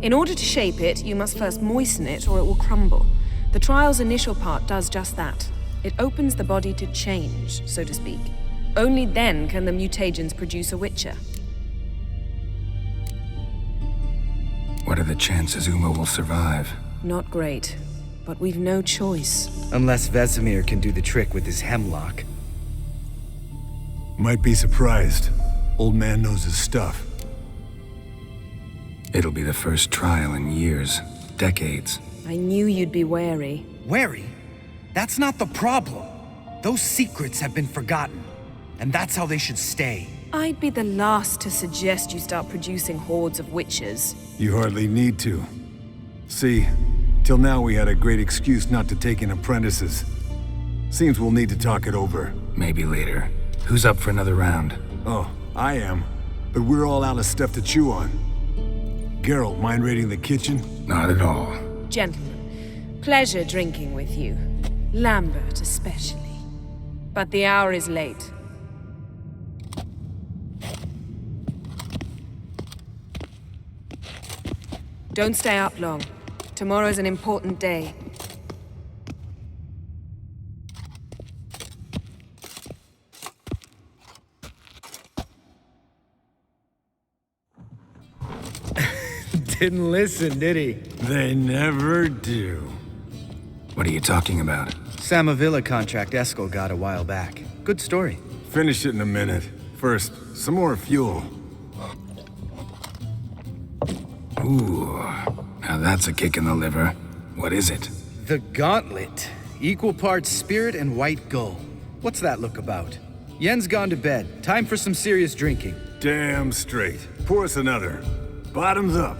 In order to shape it, you must first moisten it, or it will crumble. The trial's initial part does just that. It opens the body to change, so to speak. Only then can the mutagens produce a Witcher.
What are the chances Uma will survive?
Not great, but we've no choice.
Unless Vesemir can do the trick with his hemlock.
Might be surprised. Old man knows his stuff.
It'll be the first trial in years, decades.
I knew you'd be wary.
Wary? That's not the problem. Those secrets have been forgotten, and that's how they should stay.
I'd be the last to suggest you start producing hordes of witches.
You hardly need to. See, till now we had a great excuse not to take in apprentices. Seems we'll need to talk it over.
Maybe later. Who's up for another round?
Oh, I am. But we're all out of stuff to chew on. Geralt, mind raiding the kitchen?
Not at all.
Gentlemen, pleasure drinking with you. Lambert especially. But the hour is late. Don't stay up long. Tomorrow's an important day.
Didn't listen, did he?
They never do.
What are you talking about?
Samavilla contract Eskel got a while back. Good story.
Finish it in a minute. First, some more fuel.
Ooh, now that's a kick in the liver. What is it?
The Gauntlet. Equal parts spirit and white gull. What's that look about? Yen's gone to bed. Time for some serious drinking.
Damn straight. Pour us another. Bottoms up.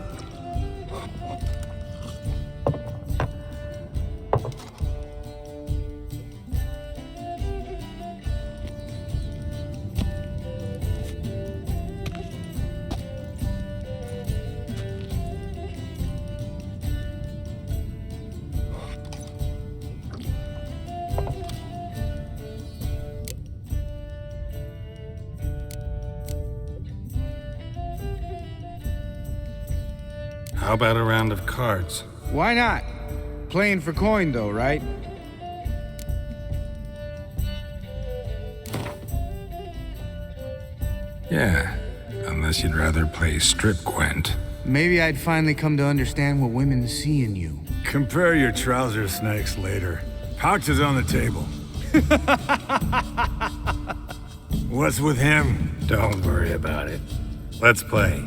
How about a round of cards?
Why not? Playing for coin though, right?
Yeah, unless you'd rather play strip Gwent.
Maybe I'd finally come to understand what women see in you.
Compare your trouser snakes later. Pouch is on the table. What's with him?
Don't worry about it. Let's play.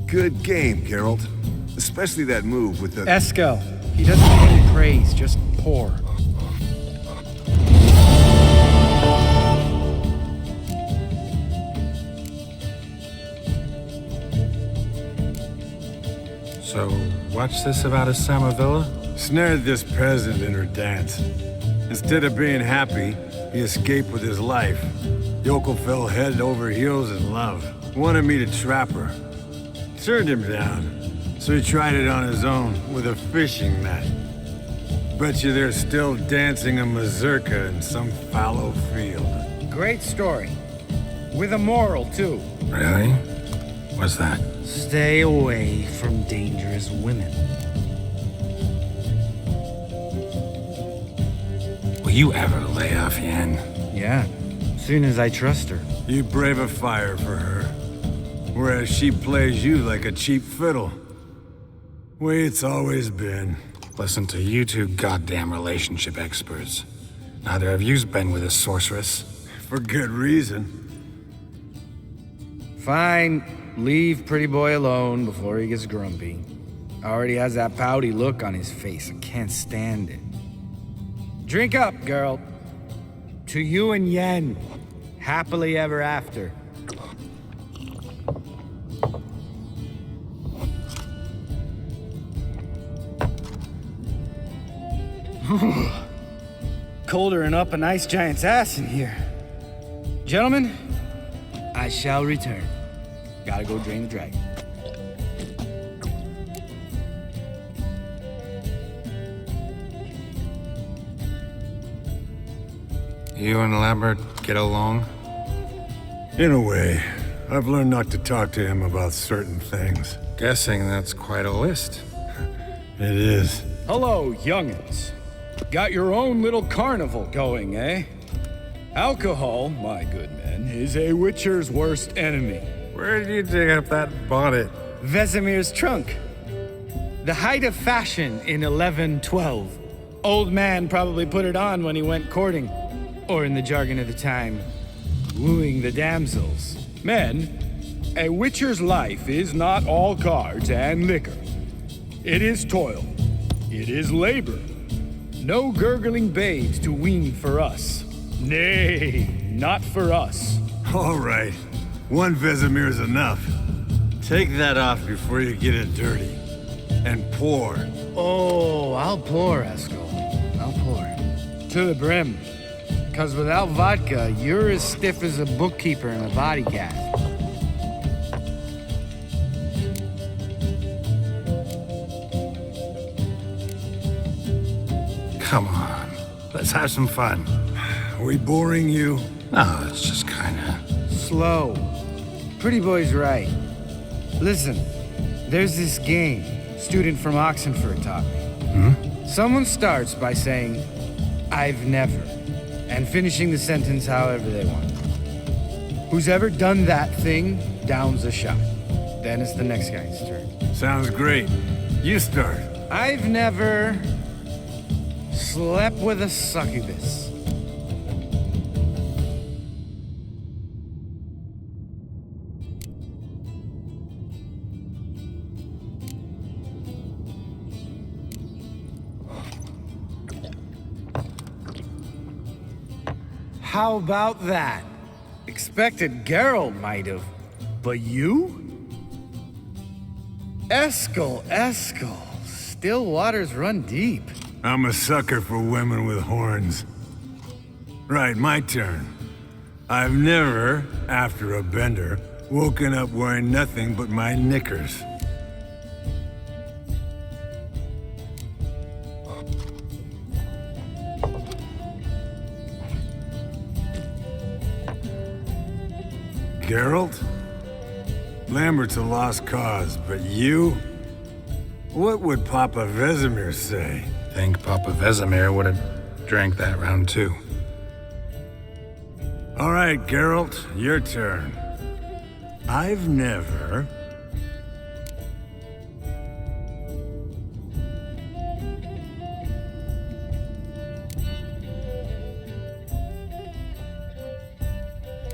Good game, Geralt. Especially that move with the...
Eskel. He doesn't give me praise, just pour.
So, what's this about a Samavilla?
Snared this peasant in her dance. Instead of being happy, he escaped with his life. Yoko fell head over heels in love. Wanted me to trap her. Turned him down. So he tried it on his own with a fishing net. Bet you they're still dancing a mazurka in some fallow field.
Great story. With a moral, too.
Really? What's that?
Stay away from dangerous women.
Will you ever lay off, Yen?
Yeah, soon as I trust her.
You brave a fire for her. Whereas she plays you like a cheap fiddle. Way it's always been.
Listen to you two goddamn relationship experts. Neither of you's been with a sorceress.
For good reason.
Fine, leave pretty boy alone before he gets grumpy. Already has that pouty look on his face. I can't stand it. Drink up, girl. To you and Yen. Happily ever after. Colder and up a nice giant's ass in here. Gentlemen, I shall return. Gotta go drain the dragon.
You and Lambert get along?
In a way. I've learned not to talk to him about certain things.
Guessing that's quite a list.
It is.
Hello, young'uns. Got your own little carnival going, eh? Alcohol, my good men, is a witcher's worst enemy.
Where did you dig up that bonnet?
Vesemir's trunk. The height of fashion in 1112. Old man probably put it on when he went courting. Or in the jargon of the time, wooing the damsels.
Men, a witcher's life is not all cards and liquor. It is toil. It is labor. No gurgling babes to wean for us. Nay, not for us.
All right. One Vesemir's enough. Take that off before you get it dirty. And pour.
Oh, I'll pour, Eskel. I'll pour. To the brim. Because without vodka, you're as stiff as a bookkeeper in a body cast.
Come on, let's have some fun.
We boring you?
No, it's just kinda...
Slow. Pretty boy's right. Listen, there's this game student from Oxenford taught me. Someone starts by saying, I've never, and finishing the sentence however they want. Who's ever done that thing downs a shot. Then it's the next guy's turn.
Sounds great. You start.
I've never slept with a succubus. How about that? Expected Geralt might have, but you? Eskel. Still waters run deep.
I'm a sucker for women with horns. Right, my turn. I've never, after a bender, woken up wearing nothing but my knickers. Geralt? Lambert's a lost cause, but you? What would Papa Vesemir say?
Think Papa Vesemir would have drank that round too.
All right, Geralt, your turn. I've never...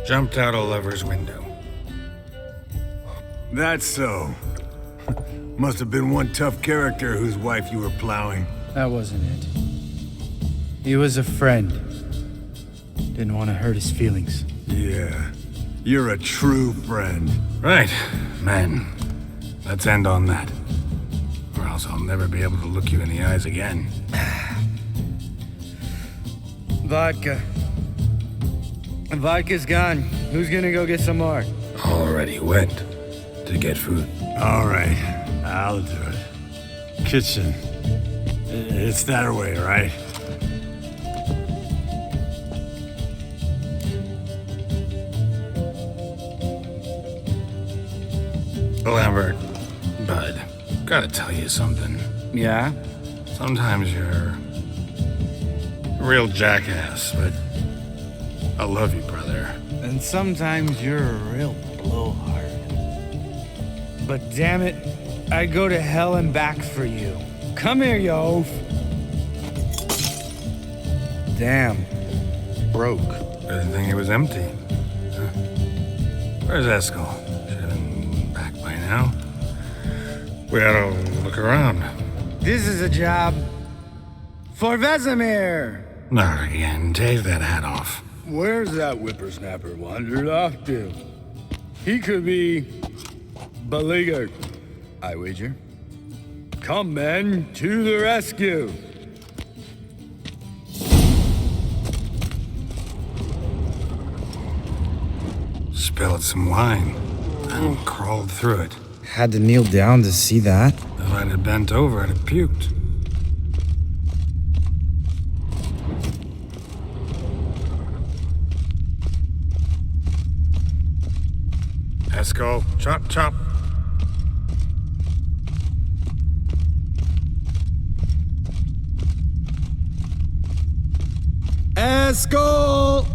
Jumped out a lover's window.
That's so. Must have been one tough character whose wife you were plowing.
That wasn't it. He was a friend. Didn't want to hurt his feelings.
Yeah, you're a true friend.
Right, men. Let's end on that. else, I'll never be able to look you in the eyes again.
Vodka. Vodka's gone. Who's gonna go get some more?
Already went to get food.
All right, I'll do it. Kitchen. It's that way, right?
Lambert, bud, gotta tell you something.
Yeah?
Sometimes you're a real jackass, but I love you, brother.
And sometimes you're a real blowhard. But damn it, I'd go to hell and back for you. Come here, you oaf. Damn. Broke.
Didn't think it was empty. Huh. Where's Eskel? Should have been back by now. We ought to look around.
This is a job for Vesemir.
Not again. Take that hat off.
Where's that whippersnapper wandered off to? He could be beleaguered, I wager. Come, men, to the rescue!
Spilled some wine and crawled through it.
Had to kneel down to see that.
If I'd have bent over, I'd have puked. Eskel, chop, chop.
Eskel!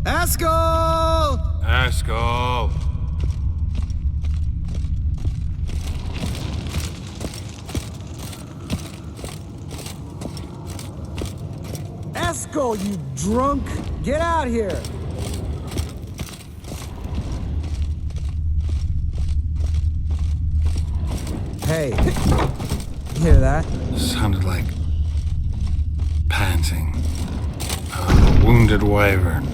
Eskel!
Eskel.
Eskel, you drunk! Get out here! Hey, hear that?
Sounded like panting. A wounded wyvern.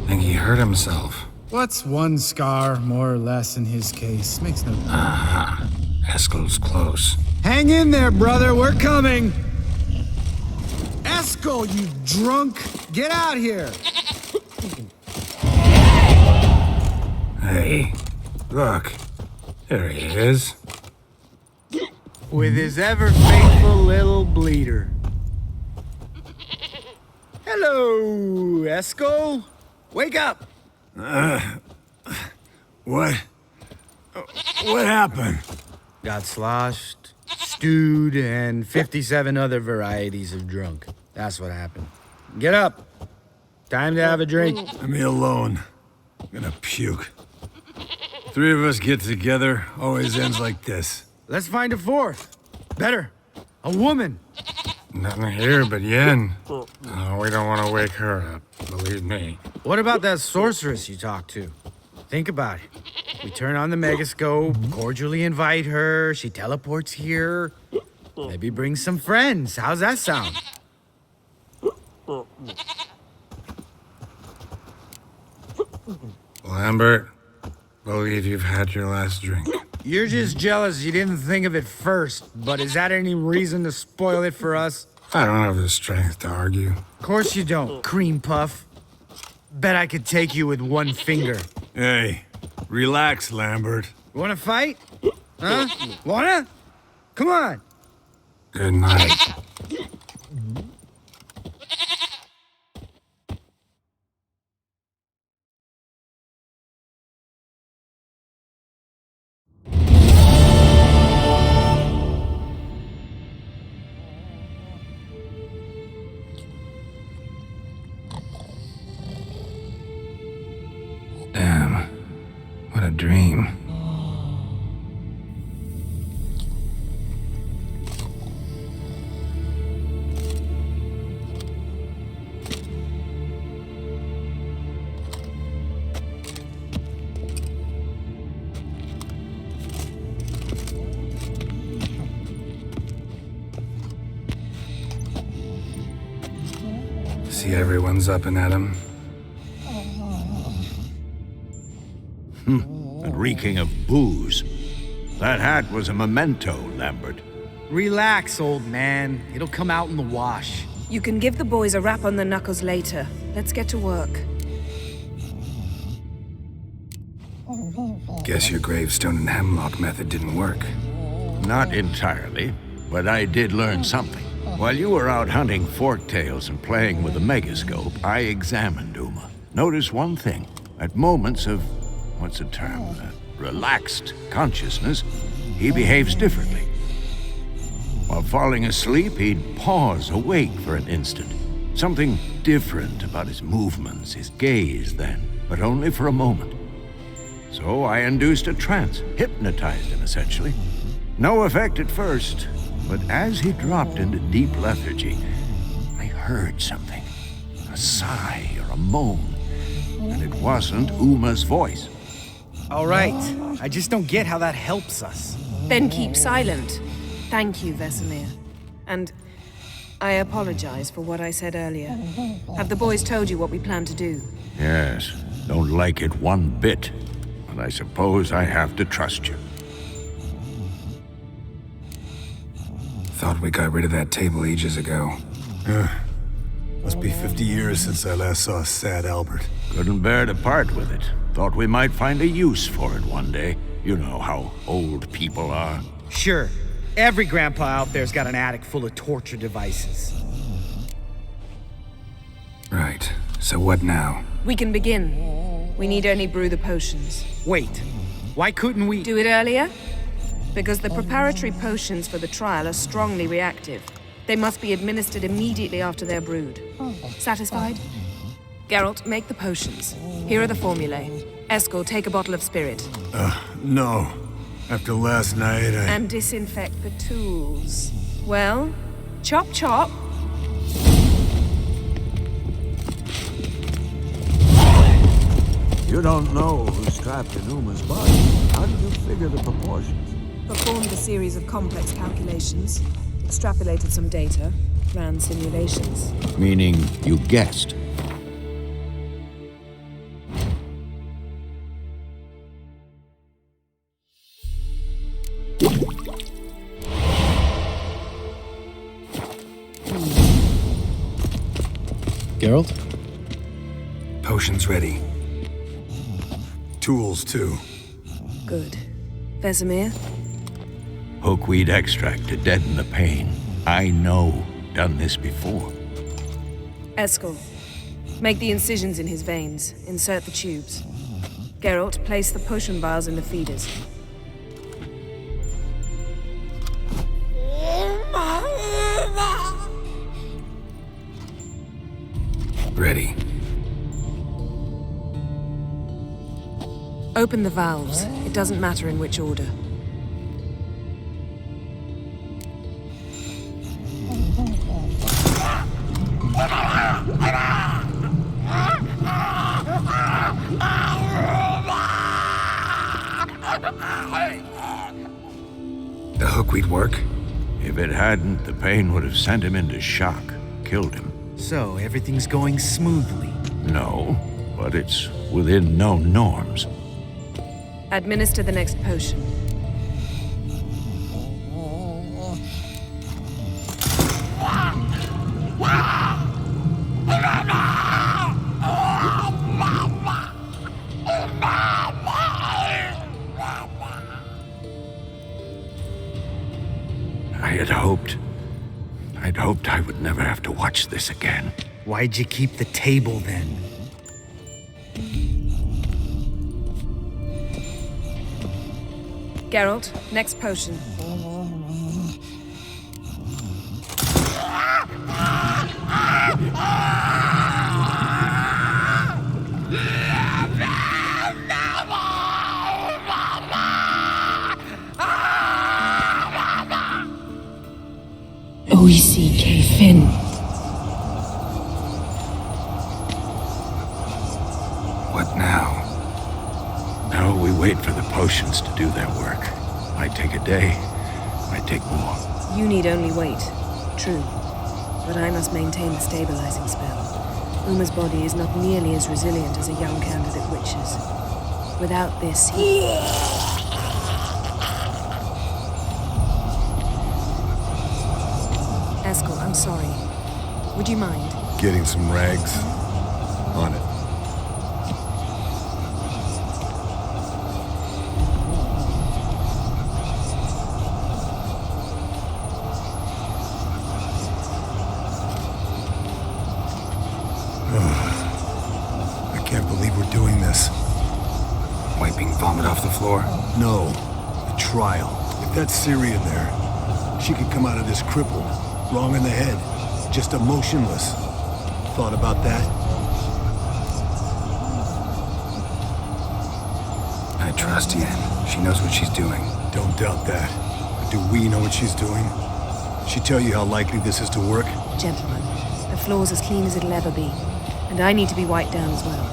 Think he hurt himself.
What's one scar, more or less, in his case? Makes no difference.
Aha. Eskel's close.
Hang in there, brother, we're coming! Eskel, you drunk! Get out here!
Hey, look. There he is.
With his ever faithful little bleeder. Hello, Eskel. Wake up.
What? What happened?
Got sloshed, stewed, and 57 other varieties of drunk. That's what happened. Get up. Time to have a drink.
Leave me alone. I'm gonna puke. Three of us get together, always ends like this.
Let's find a fourth. Better. A woman.
Nothing here but Yen. Oh, we don't want to wake her up, believe me.
What about that sorceress you talked to? Think about it. We turn on the megascope, cordially invite her, she teleports here. Maybe bring some friends. How's that sound?
Lambert, believe you've had your last drink.
You're just jealous you didn't think of it first, but is that any reason to spoil it for us?
I don't have the strength to argue.
Of course you don't, cream puff. Bet I could take you with one finger.
Hey, relax, Lambert.
Wanna fight? Huh? Wanna? Come on.
Good night. Damn, what a dream. See everyone's up and at 'em.
And reeking of booze. That hat was a memento, Lambert.
Relax, old man. It'll come out in the wash.
You can give the boys a rap on the knuckles later. Let's get to work.
Guess your gravestone and hemlock method didn't work.
Not entirely, but I did learn something. While you were out hunting forktails and playing with the megascope, I examined Uma. Notice one thing. At moments of, what's the term, relaxed consciousness, he behaves differently. While falling asleep, he'd pause awake for an instant. Something different about his movements, his gaze then, but only for a moment. So I induced a trance, hypnotized him essentially. No effect at first, but as he dropped into deep lethargy, I heard something. A sigh or a moan, and it wasn't Uma's voice.
All right. I just don't get how that helps us.
Then keep silent. Thank you, Vesemir. And I apologize for what I said earlier. Have the boys told you what we plan to do?
Yes, don't like it one bit, but I suppose I have to trust you.
Thought we got rid of that table ages ago.
Must be 50 years since I last saw sad Albert.
Couldn't bear to part with it. Thought we might find a use for it one day. You know how old people are.
Sure. Every grandpa out there's got an attic full of torture devices.
Right. So what now?
We can begin. We need only brew the potions.
Wait. Why couldn't we...
Do it earlier? Because the preparatory potions for the trial are strongly reactive. They must be administered immediately after they're brewed. Satisfied? Geralt, make the potions. Here are the formulae. Eskel, take a bottle of spirit.
No. After last night,
And disinfect the tools. Well, chop chop.
You don't know who's trapped in Uma's body. How did you figure the proportions?
Performed a series of complex calculations. Extrapolated some data. Ran simulations.
Meaning you guessed.
Geralt?
Potions ready.
tools too.
Good. Vesemir?
Hookweed extract to deaden the pain. I know. Done this before.
Eskel, make the incisions in his veins. Insert the tubes. Geralt, place the potion vials in the feeders.
Ready.
Open the valves. It doesn't matter in which order.
The hookweed work?
If it hadn't, the pain would have sent him into shock, killed him.
So, everything's going smoothly?
No, but it's within known norms.
Administer the next potion.
I'd hoped I would never have to watch this again.
Why'd you keep the table then?
Geralt, next potion.
OECK Finn.
What now?
Now we wait for the potions to do their work. Might take a day, might take more.
You need only wait. True. But I must maintain the stabilizing spell. Uma's body is not nearly as resilient as a young candidate witch's. Without this, he... Eskel, I'm sorry. Would you mind?
Getting some rags. On it. I can't believe we're doing this.
Wiping vomit off the floor?
No, the trial. If that's Syria there, she could come out of this crippled, wrong in the head, just emotionless. Thought about that?
I trust Yen. She knows what she's doing.
Don't doubt that. But do we know what she's doing? She tell you how likely this is to work?
Gentlemen, the floor's as clean as it'll ever be. And I need to be wiped down as well.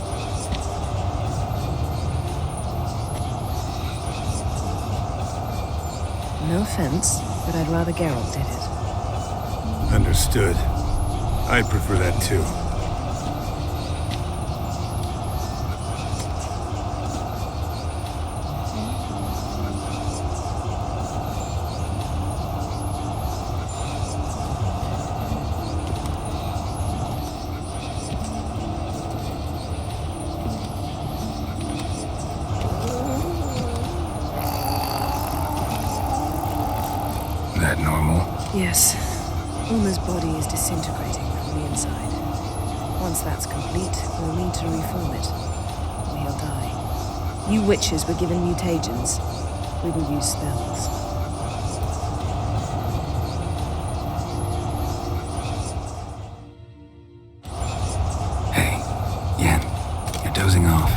No offense, but I'd rather Geralt did it.
Understood. I'd prefer that too.
That normal?
Yes. Uma's body is disintegrating from the inside. Once that's complete, we'll need to reform it. Or he'll die. You witches were given mutagens. We will use spells.
Hey, Yen, you're dozing off.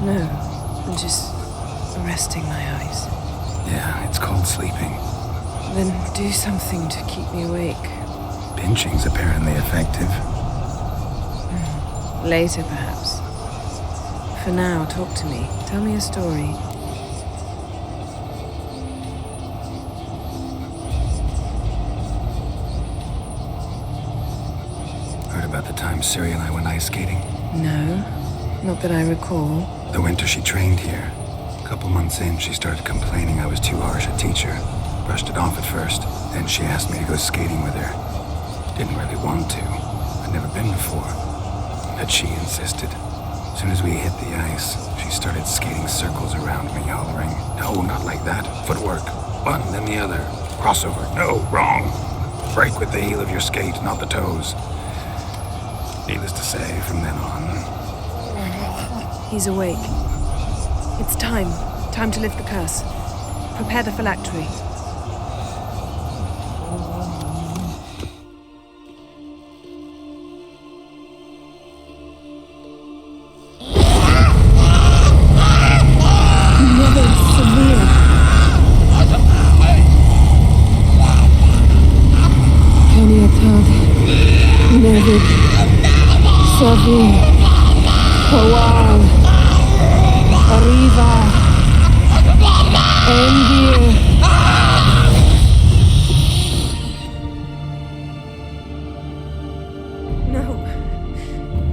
No, I'm just resting my eyes.
Yeah, it's called sleeping.
Then do something to keep me awake.
Pinching's apparently effective.
Later, perhaps. For now, talk to me. Tell me a story.
Heard about the time Ciri and I went ice skating?
No, not that I recall.
The winter she trained here. A couple months in, she started complaining I was too harsh a teacher. Brushed it off at first. Then she asked me to go skating with her. Didn't really want to. I'd never been before. But she insisted. As soon as we hit the ice, she started skating circles around me, hollering, "No, not like that. Footwork. One, then the other. Crossover. No, wrong. Break with the heel of your skate, not the toes." Needless to say, from then on...
He's awake. It's time. Time to lift the curse. Prepare the phylactery.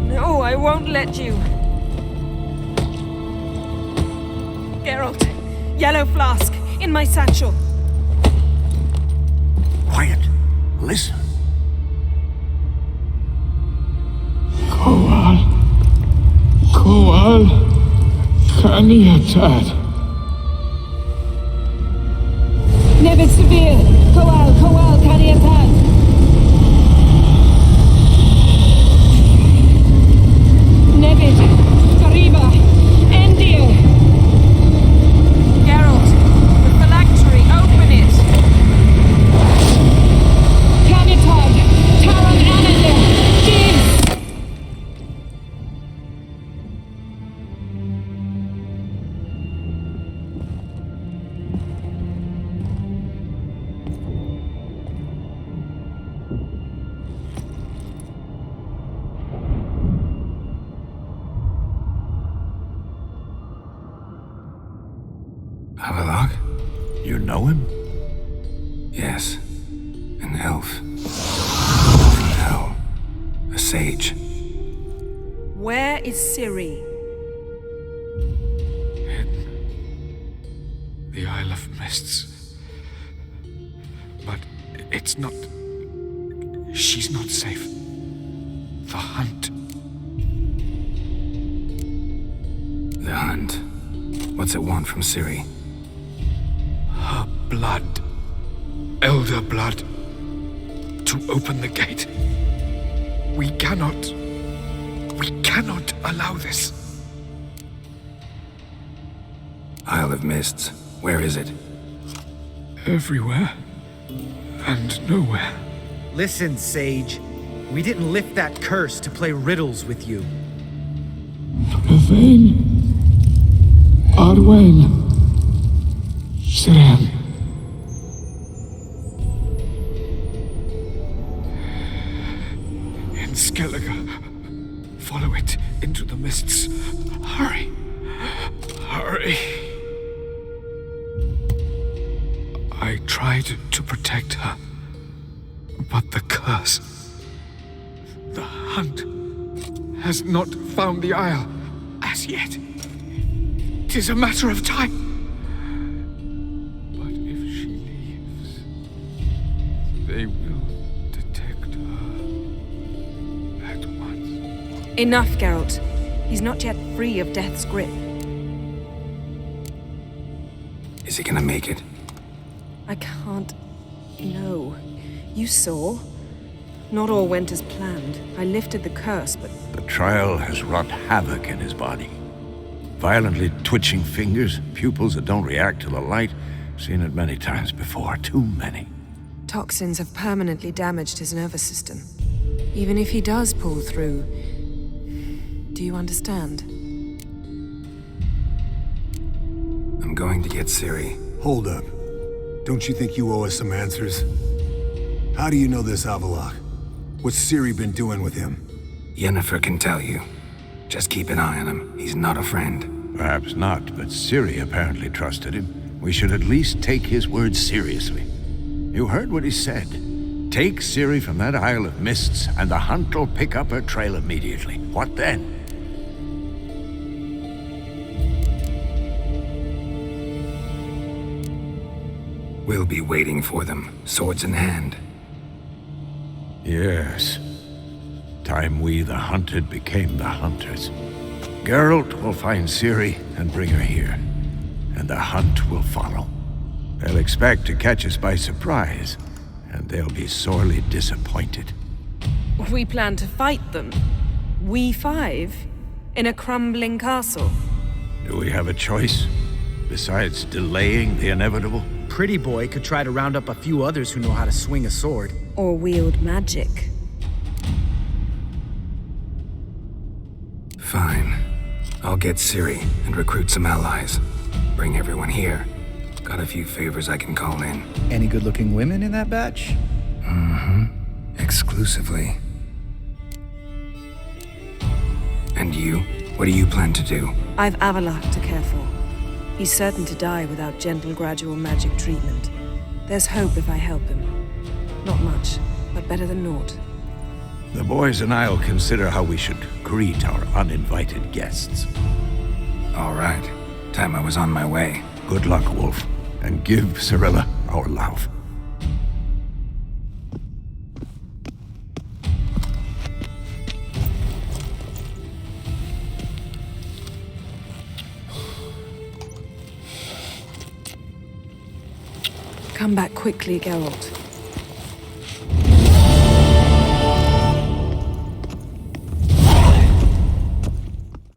No, I won't let you. Geralt, yellow flask, in my satchel.
Quiet. Listen.
Koal, Kaniatad.
Never severe. Koal, Kaniatad. Nevid, Kariba, Endir.
Geralt, the phylactery, open it.
Kanitad, Taran Anandir, Jeez.
Havelock?
You know him?
Yes. An elf. From hell. A sage.
Where is Ciri?
The Isle of Mists. But it's not... She's not safe. The hunt.
The hunt. What's it want from Ciri?
Her blood. Elder blood. To open the gate. We cannot allow this.
Isle of Mists. Where is it?
Everywhere. And nowhere.
Listen, Sage. We didn't lift that curse to play riddles with you.
Yvain. Arwen. Siren. In Skellige. Follow it into the mists. Hurry. Hurry. I tried to protect her. But the curse... The hunt has not found the Isle as yet. 'Tis a matter of time. But if she leaves, they will detect her at once.
Enough, Geralt. He's not yet free of death's grip.
Is he gonna make it?
I can't... No. You saw. Not all went as planned. I lifted the curse, but...
The trial has wrought havoc in his body. Violently twitching fingers, pupils that don't react to the light. Seen it many times before, too many.
Toxins have permanently damaged his nervous system. Even if he does pull through... Do you understand?
I'm going to get Ciri.
Hold up. Don't you think you owe us some answers? How do you know this Avallac'h? What's Ciri been doing with him?
Yennefer can tell you. Just keep an eye on him. He's not a friend.
Perhaps not, but Ciri apparently trusted him. We should at least take his words seriously. You heard what he said. Take Ciri from that Isle of Mists, and the hunt will pick up her trail immediately. What then?
We'll be waiting for them, swords in hand.
Yes. Time we, the hunted, became the hunters. Geralt will find Ciri and bring her here, and the hunt will follow. They'll expect to catch us by surprise, and they'll be sorely disappointed.
We plan to fight them. We five? In a crumbling castle?
Do we have a choice? Besides delaying the inevitable?
Pretty Boy could try to round up a few others who know how to swing a sword.
Or wield magic.
Fine. I'll get Ciri and recruit some allies. Bring everyone here. Got a few favors I can call in.
Any good-looking women in that batch?
Mm-hmm. Exclusively. And you? What do you plan to do?
I've Avallac'h to care for. He's certain to die without gentle, gradual magic treatment. There's hope if I help him. Not much, but better than naught.
The boys and I'll consider how we should greet our uninvited guests.
All right. Time I was on my way.
Good luck, Wolf, and give Cirilla our love.
Come back quickly, Geralt.